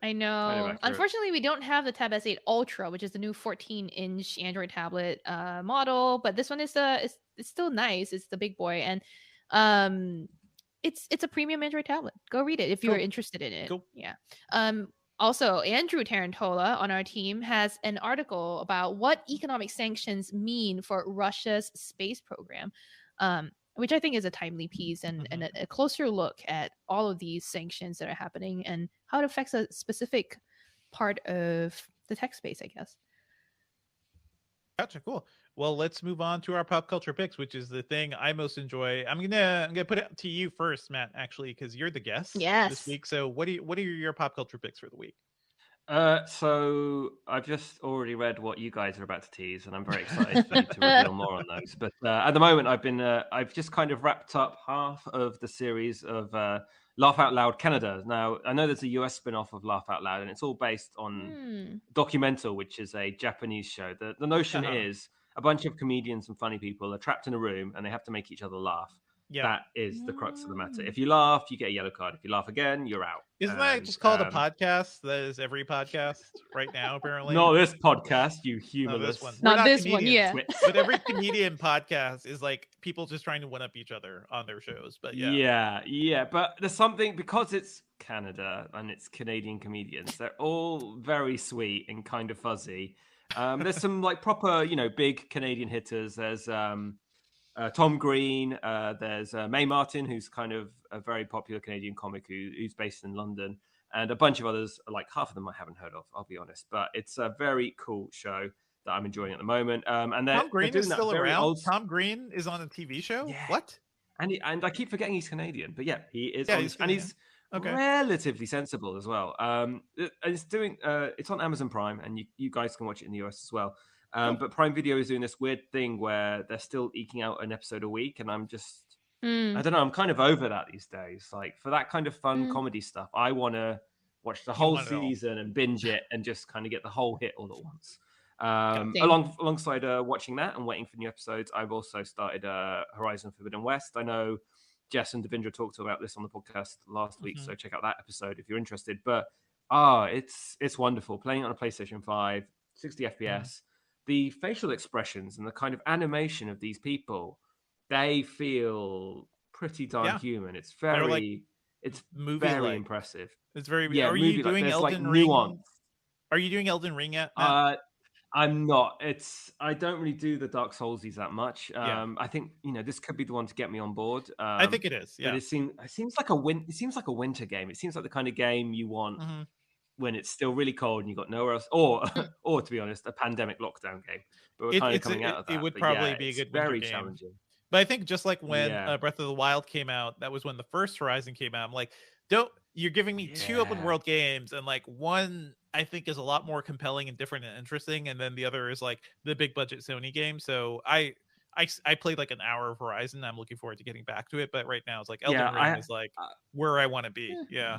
I know. Unfortunately, we don't have the Tab S8 Ultra, which is the new 14-inch Android tablet model. But this one is it's still nice. It's the big boy, and it's a premium Android tablet. Go read it if you're interested in it. Cool. Yeah. Also, Andrew Tarantola on our team has an article about what economic sanctions mean for Russia's space program, which I think is a timely piece and a closer look at all of these sanctions that are happening and how it affects a specific part of the tech space, I guess. Gotcha, cool. Well, let's move on to our pop culture picks, which is the thing I most enjoy. I'm gonna put it to you first, Matt, actually, because you're the guest this week. So what are your pop culture picks for the week? So I've just already read what you guys are about to tease, and I'm very excited for you to reveal more on those. But at the moment, I've just kind of wrapped up half of the series of Laugh Out Loud Canada. Now I know there's a US spin-off of Laugh Out Loud, and it's all based on Documental, which is a Japanese show. The notion is a bunch of comedians and funny people are trapped in a room, and they have to make each other laugh. Yep. That is the crux of the matter. If you laugh, you get a yellow card. If you laugh again, you're out. Isn't that just called a podcast? That is every podcast right now, apparently. Not this podcast, you humorless. Not this one, yeah. But every comedian podcast is like people just trying to one up each other on their shows. But yeah. But there's something, because it's Canada and it's Canadian comedians. They're all very sweet and kind of fuzzy. There's some like proper, big Canadian hitters. There's Tom Green, there's Mae Martin, who's kind of a very popular Canadian comic who's based in London, and a bunch of others, like half of them I haven't heard of, I'll be honest. But it's a very cool show that I'm enjoying at the moment. And Tom Green is still around? Tom Green is on a TV show? Yeah. What? And I keep forgetting he's Canadian, but yeah, he is. Yeah, he's relatively sensible as well. It's on Amazon Prime, and you guys can watch it in the US as well. But Prime Video is doing this weird thing where they're still eking out an episode a week, and I'm just, I don't know, I'm kind of over that these days. Like, for that kind of fun comedy stuff, I want to watch the whole season and binge it and just kind of get the whole hit all at once. Alongside watching that and waiting for new episodes, I've also started Horizon Forbidden West. I know Jess and Devindra talked about this on the podcast last week, so check out that episode if you're interested. But it's wonderful. Playing it on a PlayStation 5, 60 FPS. The facial expressions and the kind of animation of these people, they feel pretty darn human. It's very, it's very impressive. It's very. Are you doing Elden Ring? Nuance. Are you doing Elden Ring yet? I'm not. I don't really do the Dark Soulsies that much. I think this could be the one to get me on board. I think it is. Yeah. But it seems like a winter game. It seems like the kind of game you want. When it's still really cold and you've got nowhere else, or to be honest, a pandemic lockdown game. But we're kind of coming out of that. It would probably be a good very game. Challenging. But I think just like when Breath of the Wild came out, that was when the first Horizon came out. I'm like, you're giving me two open world games, and like one I think is a lot more compelling and different and interesting, and then the other is like the big budget Sony game. So I played like an hour of Horizon. I'm looking forward to getting back to it, but right now it's like Elden Ring is like where I want to be. Yeah.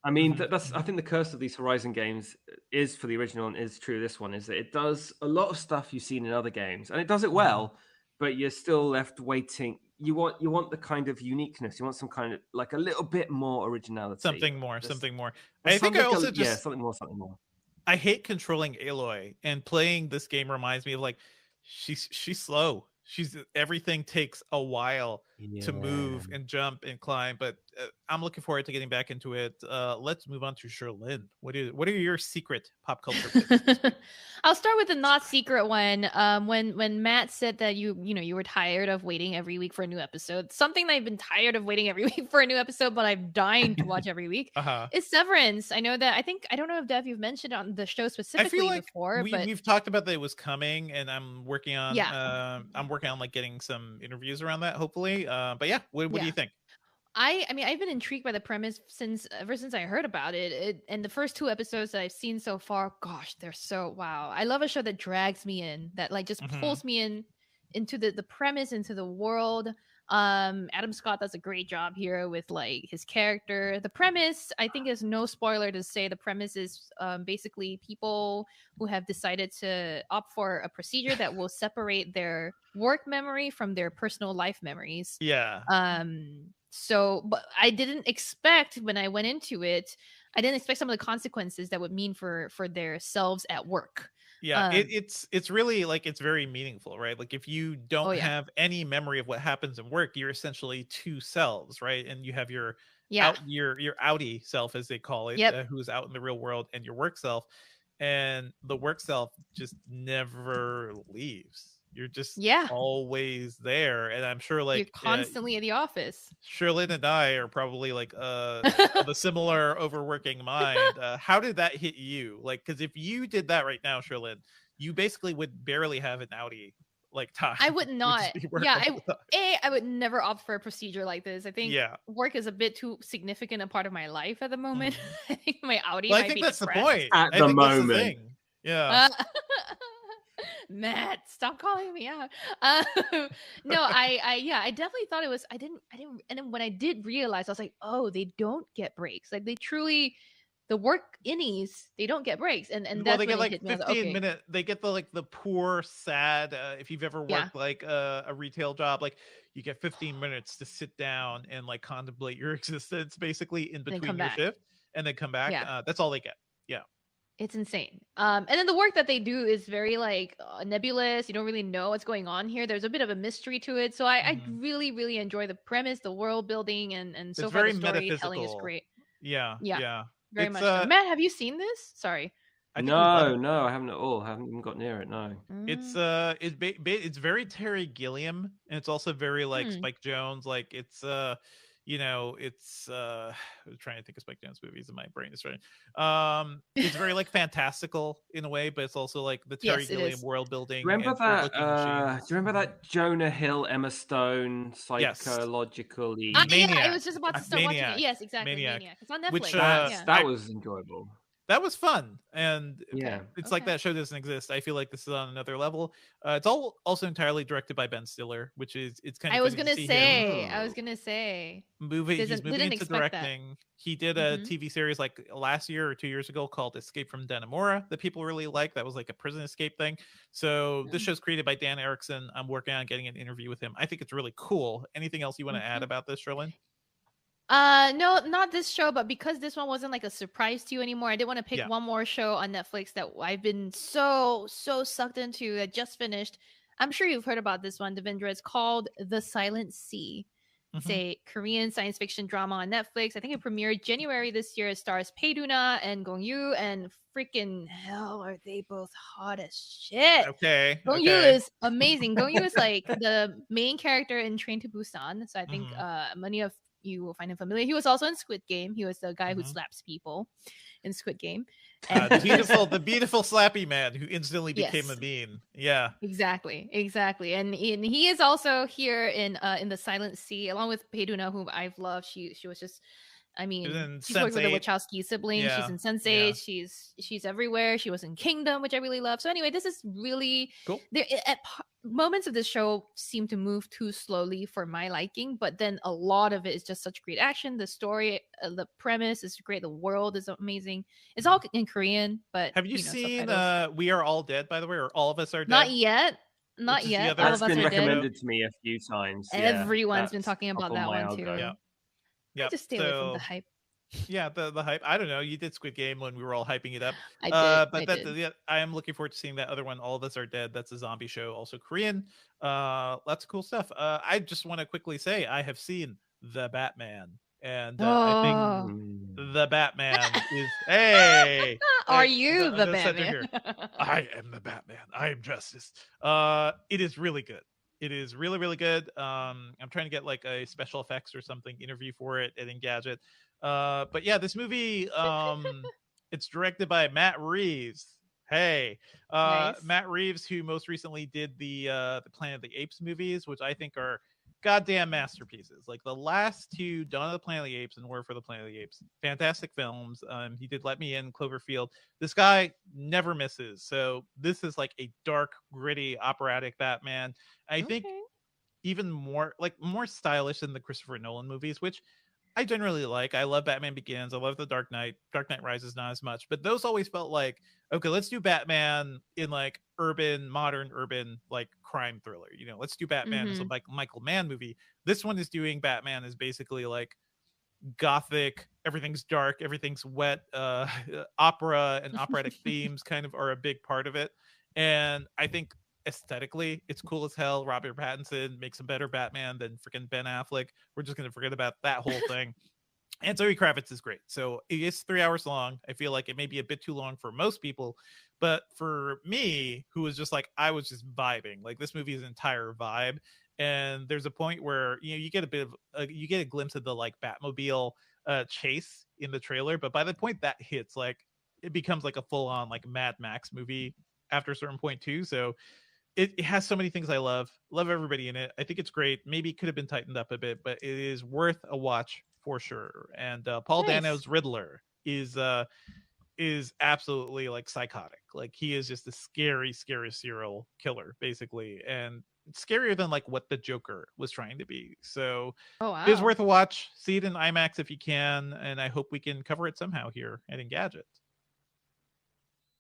I mean, I think the curse of these Horizon games is for the original and is true. This one is that it does a lot of stuff you've seen in other games, and it does it well, but you're still left waiting. You want the kind of uniqueness. You want some kind of like a little bit more originality. Something more. I think I also something more. I hate controlling Aloy, and playing this game reminds me of like she's slow. Everything takes a while to move and jump and climb, but I'm looking forward to getting back into it. Let's move on to Sherlyn. What are your secret pop culture picks? I'll start with the not secret one. When Matt said that you were tired of waiting every week for a new episode, something that I've been tired of waiting every week for a new episode, but I'm dying to watch every week is Severance. I know that I don't know if Dev, you've mentioned on the show specifically before, but we've talked about that it was coming, and I'm working on like getting some interviews around that, hopefully. But yeah, what do you think? I mean, I've been intrigued by the premise ever since I heard about it. And the first two episodes that I've seen so far, gosh, they're so wow. I love a show that drags me in, that like just pulls me into the premise, into the world. Adam Scott does a great job here with like his character. The premise, I think, is no spoiler to say the premise is basically people who have decided to opt for a procedure that will separate their work memory from their personal life memories. Yeah. So, but I didn't expect when I went into it, I didn't expect some of the consequences that would mean for their selves at work. Yeah, it's really like it's very meaningful, right? Like if you don't have any memory of what happens in work, you're essentially two selves, right? And you have your your outie self, as they call it, who's out in the real world, and your work self. And the work self just never leaves. You're just always there. And I'm sure like you're constantly at the office. Sherlyn and I are probably like of a similar overworking mind. How did that hit you? Like, because if you did that right now, Sherlyn, you basically would barely have an outie like time. I would not. I would never opt for a procedure like this. I think work is a bit too significant a part of my life at the moment. I think my outie might be that's depressed. the point. At the moment. Yeah. Matt, stop calling me out. No, I definitely thought it was. I didn't. And then when I did realize, I was like, oh, they don't get breaks. Like they truly. The work innies, they don't get breaks, and that's they get really like hit me. 15 minute. They get the poor sad. If you've ever worked like a retail job, like you get 15 minutes to sit down and like contemplate your existence, basically in between your shift, and then come back. That's all they get. Yeah, it's insane. And then the work that they do is very like nebulous. You don't really know what's going on here. There's a bit of a mystery to it. So I really really enjoy the premise, the world building, and so far the storytelling is great. Yeah. Very much so. Matt, have you seen this? Sorry. No, I haven't at all. I haven't even got near it. No. It's very Terry Gilliam, and it's also very like Spike Jonze. Like it's it's I'm trying to think of Spike Jonze movies, and my brain is trying. It's very like fantastical in a way, but it's also like the Terry Gilliam world building. Remember that? Do you remember that Jonah Hill, Emma Stone psychologically? Maniac. I was just about to start watching it. Yes, exactly. Maniac. It's on Netflix. Which that was enjoyable. That was fun, and it's like that show doesn't exist. I feel like this is on another level. It's also entirely directed by Ben Stiller, which is kind of. I was gonna say. He's moving into directing. That. He did a TV series like last year or 2 years ago called Escape from Dannemora that people really like. That was like a prison escape thing. So this show's created by Dan Erickson. I'm working on getting an interview with him. I think it's really cool. Anything else you want to add about this, Sherlyn? No, not this show, but because this one wasn't like a surprise to you anymore, I did want to pick one more show on Netflix that I've been so sucked into that just finished. I'm sure you've heard about this one, Devindra. It's called The Silent Sea. It's a Korean science fiction drama on Netflix. I think it premiered January this year. It stars Pei-Duna and Gong-yoo, and freaking hell are they both hot as shit. Okay. Gong-yoo is amazing. Gong-yoo is like the main character in Train to Busan. So I think many of you will find him familiar. He was also in Squid Game. He was the guy who slaps people in Squid Game. The beautiful slappy man who instantly became a meme. Yeah, exactly. And he is also here in The Silent Sea, along with Pei-Duna, whom I've loved. She was just, I mean, she's worked with the Wachowski siblings. Yeah. She's in Sense8. Yeah. She's everywhere. She was in Kingdom, which I really love. So anyway, this is really cool. Moments of this show seem to move too slowly for my liking, but then a lot of it is just such great action. The story, the premise is great. The world is amazing. It's all in Korean, but have you seen We Are All Dead, by the way, or All of Us Are Dead? Not yet. All That's been recommended to me a few times. Everyone's been talking about that one too. Yeah. I just stay away from the hype. Yeah, the hype. I don't know. You did Squid Game when we were all hyping it up. I did. I am looking forward to seeing that other one. All of Us Are Dead. That's a zombie show, also Korean. Lots of cool stuff. I just want to quickly say I have seen The Batman, and I think The Batman is. Hey, are you the Batman? I am the Batman. I am justice. It is really good. It is really, really good. I'm trying to get like a special effects or something interview for it at Engadget. But yeah, this movie, it's directed by Matt Reeves. Hey, nice. Matt Reeves, who most recently did the Planet of the Apes movies, which I think are goddamn masterpieces. Like the last two, Dawn of the Planet of the Apes and War for the Planet of the Apes, fantastic films. He did Let Me In, Cloverfield. This guy never misses. So this is like a dark, gritty, operatic Batman. I think even more stylish than the Christopher Nolan movies, which I generally like. I love Batman Begins. I love The Dark Knight. Dark Knight Rises not as much, but those always felt like, okay, let's do Batman in like modern urban like crime thriller. You know, let's do Batman as a Michael Mann movie. This one is doing Batman as basically like gothic. Everything's dark. Everything's wet. Opera and operatic themes kind of are a big part of it. And I think aesthetically it's cool as hell. Robert Pattinson makes a better Batman than freaking Ben Affleck. We're just gonna forget about that whole thing. And Zoe Kravitz is great. So it is 3 hours long. I feel like it may be a bit too long for most people, but for me, who was just like, I was just vibing. Like this movie is an entire vibe. And there's a point where you get a bit of you get a glimpse of the like Batmobile chase in the trailer, but by the point that hits, like it becomes like a full on like Mad Max movie after a certain point too. So it has so many things I love. Love everybody in it. I think it's great. Maybe it could have been tightened up a bit, but it is worth a watch for sure. And Paul Dano's Riddler is absolutely like psychotic. Like he is just a scary serial killer basically, and scarier than like what the Joker was trying to be. So it is worth a watch. See it in IMAX if you can, and I hope we can cover it somehow here at Engadget.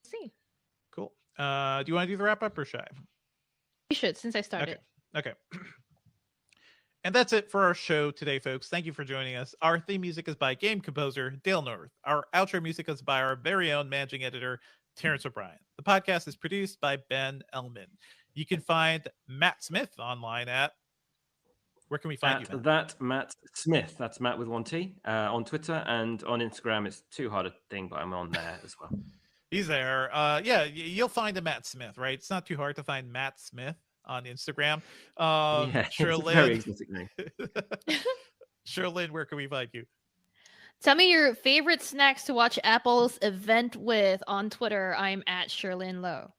See. Cool. Do you want to do the wrap up or should I? You should, since I started. Okay. And that's it for our show today, folks. Thank you for joining us. Our theme music is by game composer Dale North. Our outro music is by our very own managing editor, Terrence O'Brien. The podcast is produced by Ben Ellman. You can find Matt Smith online at... Where can we find you, Matt? That Matt Smith. That's Matt with 1 T on Twitter, and on Instagram. It's too hard a thing, but I'm on there as well. He's there. Yeah, you'll find a Matt Smith, right? It's not too hard to find Matt Smith on Instagram. Yeah, it's a very exotic name. Sherlyn, where can we find you? Tell me your favorite snacks to watch Apple's event with on Twitter. I'm at Sherlyn Lowe.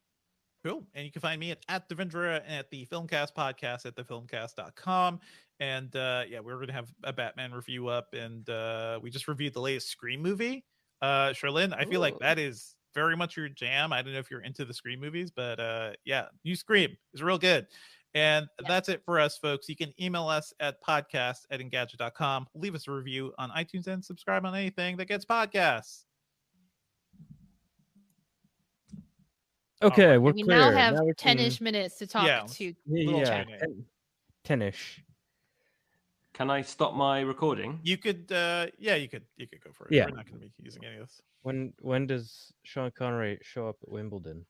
Cool. And you can find me at Devindra and at the Filmcast podcast at thefilmcast.com. And yeah, we're going to have a Batman review up, and we just reviewed the latest Scream movie. Sherlyn, I feel like that is very much your jam. I don't know if you're into the Scream movies, but yeah, new Scream is real good. And that's it for us, folks. You can email us at podcast@engadget.com. Leave us a review on iTunes and subscribe on anything that gets podcasts. Okay, right. we're we clear. Now have 10-ish minutes to talk to little chat. 10-ish. Can I stop my recording? You could, yeah, you could go for it. Yeah. We're not going to be using any of this. When does Sean Connery show up at Wimbledon?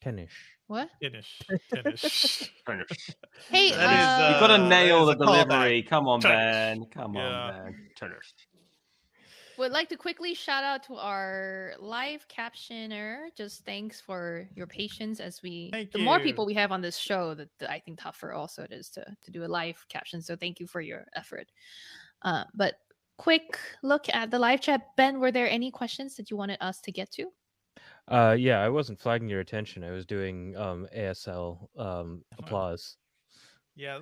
10-ish. What? 10-ish. Hey, you've got to nail the delivery. Come on, Ben. Come on, Ben. 10-ish. Would like to quickly shout out to our live captioner. Just thanks for your patience as the more people we have on this show, the I think tougher also it is to do a live caption. So thank you for your effort. But quick look at the live chat. Ben, were there any questions that you wanted us to get to? Yeah, I wasn't flagging your attention. I was doing ASL applause. Yeah.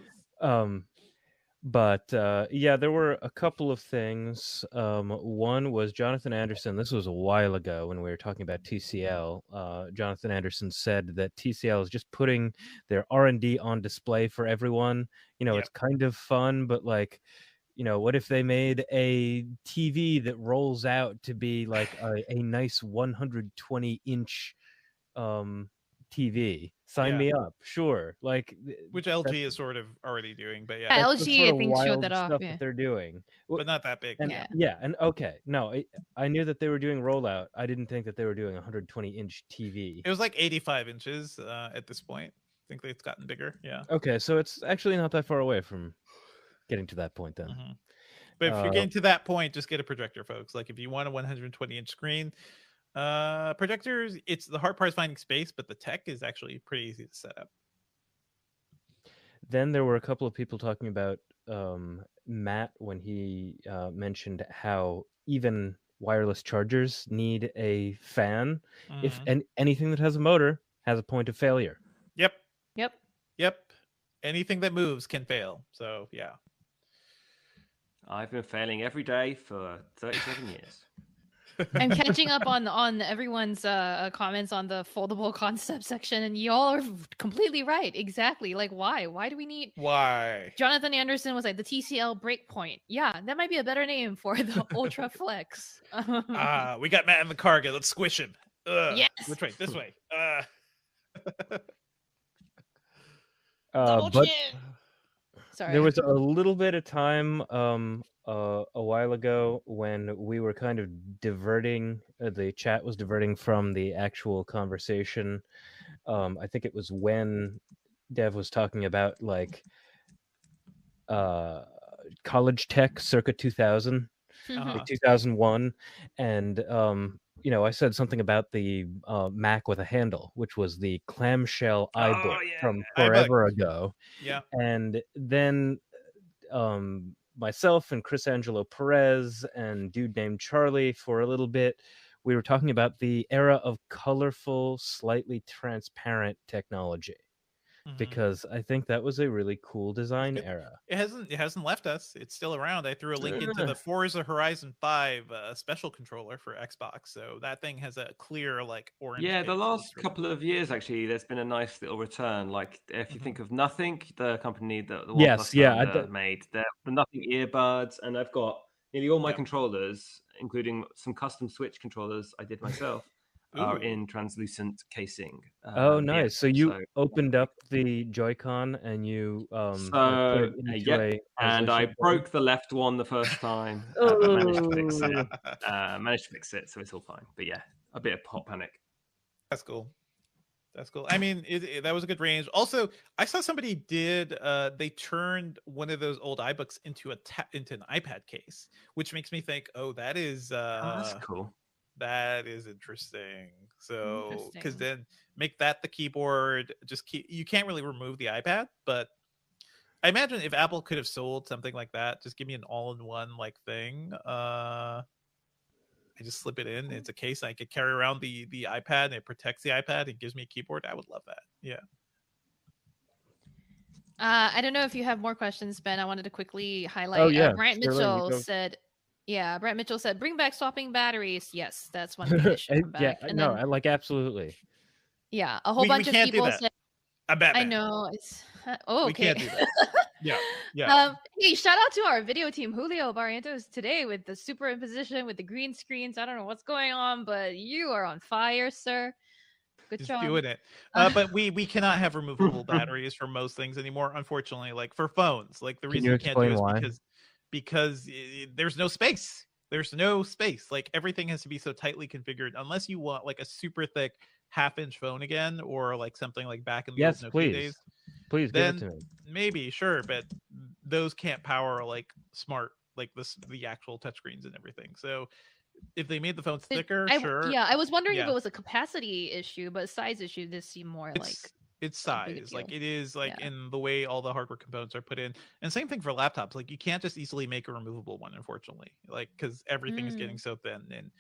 But yeah, there were a couple of things. One was Jonathan Anderson. This was a while ago when we were talking about TCL. Jonathan Anderson said that TCL is just putting their R&D on display for everyone. You know, It's kind of fun, but like, you know, what if they made a TV that rolls out to be like a nice 120-inch TV? Sign me up, sure. Like, which LG is sort of already doing, but yeah, LG I think showed that off. That they're doing, but not that big. And, and okay, no, I knew that they were doing rollout. I didn't think that they were doing 120-inch TV. It was like 85 inches at this point. I think it's gotten bigger. Yeah. Okay, so it's actually not that far away from getting to that point then. Mm-hmm. But if you're getting to that point, just get a projector, folks. Like if you want a 120-inch screen, projectors, it's the hard part is finding space, but the tech is actually pretty easy to set up. Then there were a couple of people talking about Matt when he mentioned how even wireless chargers need a fan. If anything that has a motor has a point of failure. Yep. Anything that moves can fail. So yeah. I've been failing every day for 37 years. I'm catching up on everyone's comments on the foldable concept section, and y'all are completely right. Exactly. Like, why? Why do we need... Why? Jonathan Anderson was like, the TCL Breakpoint. Yeah, that might be a better name for the Ultraflex. We got Matt in the car. Let's squish him. Yes. Which way? This way. Double chin. Sorry. There was a little bit of time a while ago when we were kind of diverting, the chat was diverting from the actual conversation. I think it was when Dev was talking about like college tech circa 2000. like 2001, and I said something about the Mac with a handle, which was the clamshell iBook from forever ago. Yeah, and then myself and Chris Angelo Perez and dude named Charlie for a little bit, we were talking about the era of colorful, slightly transparent technology. Because I think that was a really cool design era. It hasn't left us. It's still around. I threw a link into the Forza Horizon 5 special controller for Xbox, so that thing has a clear like orange. Yeah, the last couple of years actually, there's been a nice little return. Like if you think of Nothing, the company that the OnePlus founder made, the Nothing earbuds, and I've got nearly all my controllers, including some custom Switch controllers I did myself. Are in translucent casing. Oh, nice! So you opened up the Joy-Con and you put it into and I broke the left one the first time, but managed to fix it. So it's all fine. But yeah, a bit of hot panic. That's cool. That's cool. I mean, that was a good range. Also, I saw somebody did. They turned one of those old iBooks into an iPad case, which makes me think, oh, that is that's cool. That is interesting. So, because then make that the keyboard. You can't really remove the iPad, but I imagine if Apple could have sold something like that, just give me an all-in-one like thing. I just slip it in. It's a case I could carry around the iPad, and it protects the iPad. It gives me a keyboard. I would love that. Yeah. I don't know if you have more questions, Ben. I wanted to quickly highlight. Brant Mitchell said. Yeah, Brent Mitchell said, "Bring back swapping batteries." Yes, that's one thing that should come back. I like absolutely. Yeah, a whole bunch of people said, "I'm Batman." I know it's okay. We can't do that. Yeah. Hey, shout out to our video team, Julio Barrientos, today with the superimposition with the green screens. I don't know what's going on, but you are on fire, sir. Good job. Doing it. But we cannot have removable batteries for most things anymore, unfortunately. Like for phones, like the reason you can't do it is because there's no space. There's no space. Like everything has to be so tightly configured unless you want like a super thick 1/2-inch phone again, or like something like back in the old Nokia days. Please then give it to me. Maybe, sure, but those can't power like smart, like the actual touchscreens and everything. So if they made the phones thicker, sure. Yeah, I was wondering if it was a capacity issue, but a size issue. This seemed more like it's size. Like it is like in the way all the hardware components are put in. And same thing for laptops. Like you can't just easily make a removable one, unfortunately. Like because everything is getting so thin. And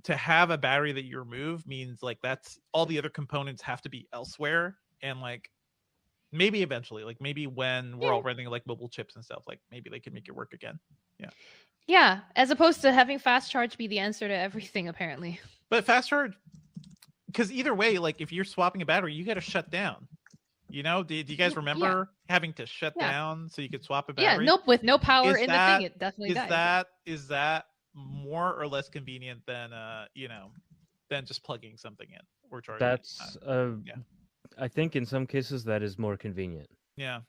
to have a battery that you remove means like that's all the other components have to be elsewhere. And like maybe eventually, like maybe when we're all running like mobile chips and stuff, like maybe they can make it work again. Yeah. Yeah, as opposed to having fast charge be the answer to everything, apparently. But fast charge, because either way, like if you're swapping a battery, you got to shut down. You know, do you guys remember having to shut down so you could swap a battery? Yeah, nope, with no power in the thing, it definitely dies. Is that more or less convenient than than just plugging something in or charging? That's I think in some cases that is more convenient. Yeah.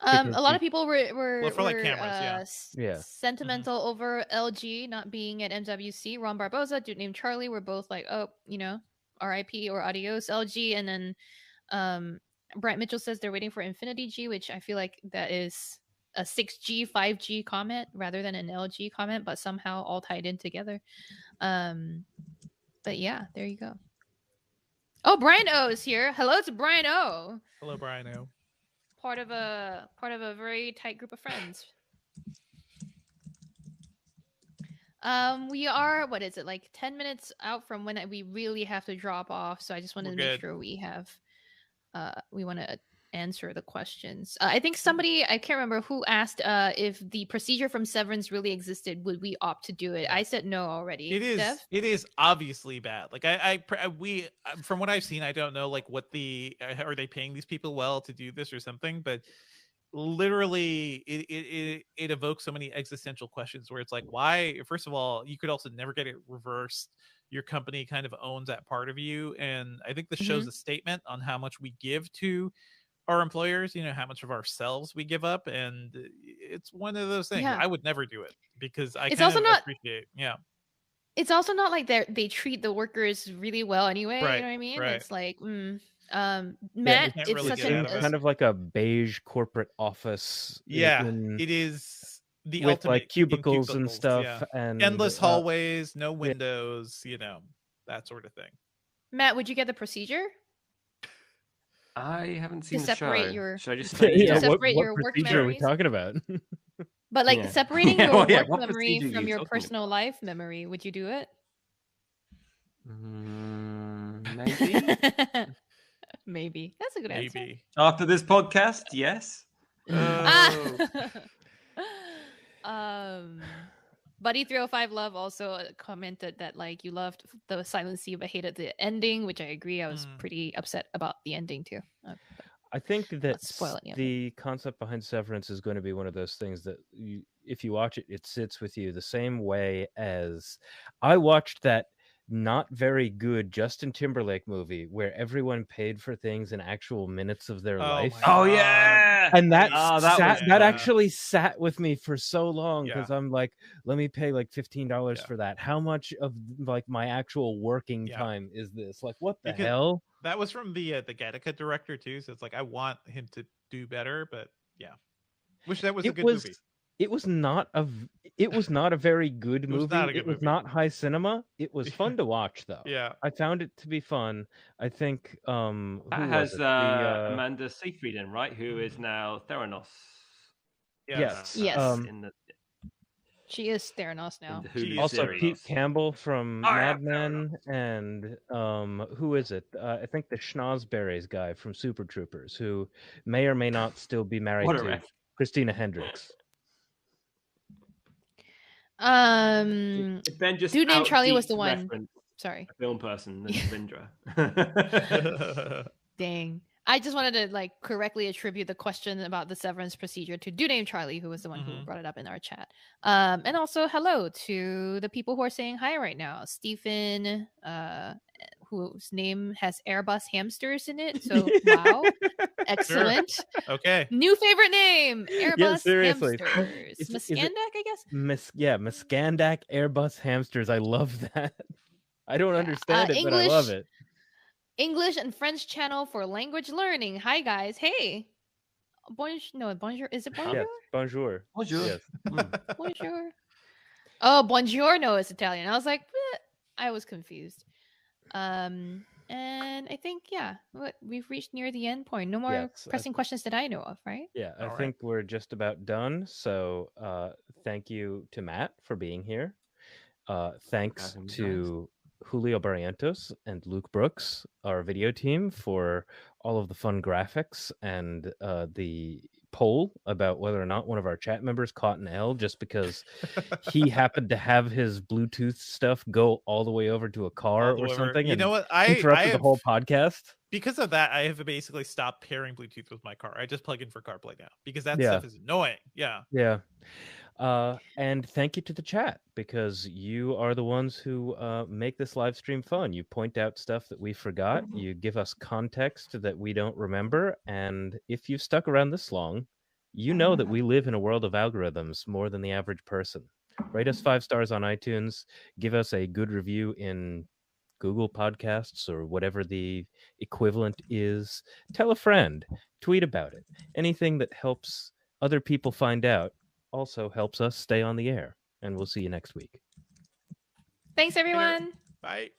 A lot of people were for like cameras, sentimental over LG not being at MWC. Ron Barboza, dude named Charlie, were both like, oh, RIP or adios LG. And then Brent Mitchell says they're waiting for Infinity G, which I feel like that is a 6G, 5G comment rather than an LG comment, but somehow all tied in together. But yeah, there you go. Oh, Brian O is here. Hello to Brian O. Hello, Brian O. Part of a very tight group of friends. We are, what is it, like 10 minutes out from when we really have to drop off. So I just wanted to make sure we have, we want to answer the questions. I think somebody, I can't remember who asked if the procedure from Severance really existed, would we opt to do it? I said no already. It is. Steph? It is obviously bad. Like we from what I've seen, I don't know like what are they paying these people well to do this or something, but literally it evokes so many existential questions where it's like, why? First of all, you could also never get it reversed. Your company kind of owns that part of you, and I think this shows a statement on how much we give to our employers, how much of ourselves we give up, and it's one of those things. I would never do it because it's also not appreciate. Yeah, it's also not like they treat the workers really well anyway. Right, you know what I mean? Right. It's like, Matt, it's such kind of like a beige corporate office. Yeah, it is. the with ultimate like cubicles and cubicles, stuff, yeah. and Endless hallways, no windows, you know, that sort of thing. Matt, would you get the procedure? I haven't seen the separate show. your- Should I just To stay here? separate what your work procedure are we memories? talking about? But like Yeah. separating Yeah, your well, yeah, work what memory procedure are from you your talking personal about? life memory, would you do it? Maybe. Maybe. That's a good answer. Maybe. After this podcast, yes. Oh. Buddy305 Love also commented that like you loved the Silent Sea but hated the ending, which I agree. I was pretty upset about the ending too. I think that spoil any of the concept behind Severance is going to be one of those things that if you watch it, it sits with you the same way as I watched that not very good Justin Timberlake movie where everyone paid for things in actual minutes of their life. Oh yeah, and that that actually sat with me for so long because Yeah. I'm like, let me pay like $15 Yeah. for that. How much of like my actual working Yeah. time is this? Like, what the Because hell? that was from the Gattaca director too, so it's like I want him to do better, but yeah, wish that was a good movie. It was not a very good movie. not a good It was movie. not high cinema. It was fun to watch though. Yeah. I found it to be fun. I think that has Amanda Seyfried in, right? Who is now Theranos. Yes. Yes. In the She is Theranos now. Also, series. Pete Campbell from Mad Men, and who is it? I think the Schnozberries guy from Super Troopers, who may or may not still be married to Christina Hendricks. Ben just Dude named Charlie was the one. Sorry, a film person, Vindra. Dang. I just wanted to like correctly attribute the question about the severance procedure to Dude named Charlie, who was the one who brought it up in our chat. And also hello to the people who are saying hi right now. Stephen, whose name has Airbus hamsters in it. So wow. Excellent. Sure. Okay. New favorite name. Airbus seriously. hamsters. Muskandak, I guess. Muskandak Airbus hamsters. I love that. I don't understand it, but I love it. English and French channel for language learning. Hi guys. Hey. Bonjour. Is it bonjour? Yes, bonjour. Bonjour. Yes. Bonjour. Oh, buongiorno is Italian. I was like, I was confused. And I think we've reached near the end point. No more pressing questions that I know of, right? Yeah, I think we're just about done. So thank you to Matt for being here. Thanks to Julio Barrientos and Luke Brooks, our video team, for all of the fun graphics and the poll about whether or not one of our chat members caught an L just because he happened to have his Bluetooth stuff go all the way over to a car or something. You know what? I interrupted the whole podcast. Because of that, I have basically stopped pairing Bluetooth with my car. I just plug in for CarPlay now because that stuff is annoying. Yeah. Yeah. And thank you to the chat because you are the ones who make this live stream fun. You point out stuff that we forgot. You give us context that we don't remember. And if you've stuck around this long, you know that we live in a world of algorithms more than the average person. Rate us 5 stars on iTunes. Give us a good review in Google Podcasts or whatever the equivalent is. Tell a friend. Tweet about it. Anything that helps other people find out also helps us stay on the air. And we'll see you next week. Thanks, everyone. Bye.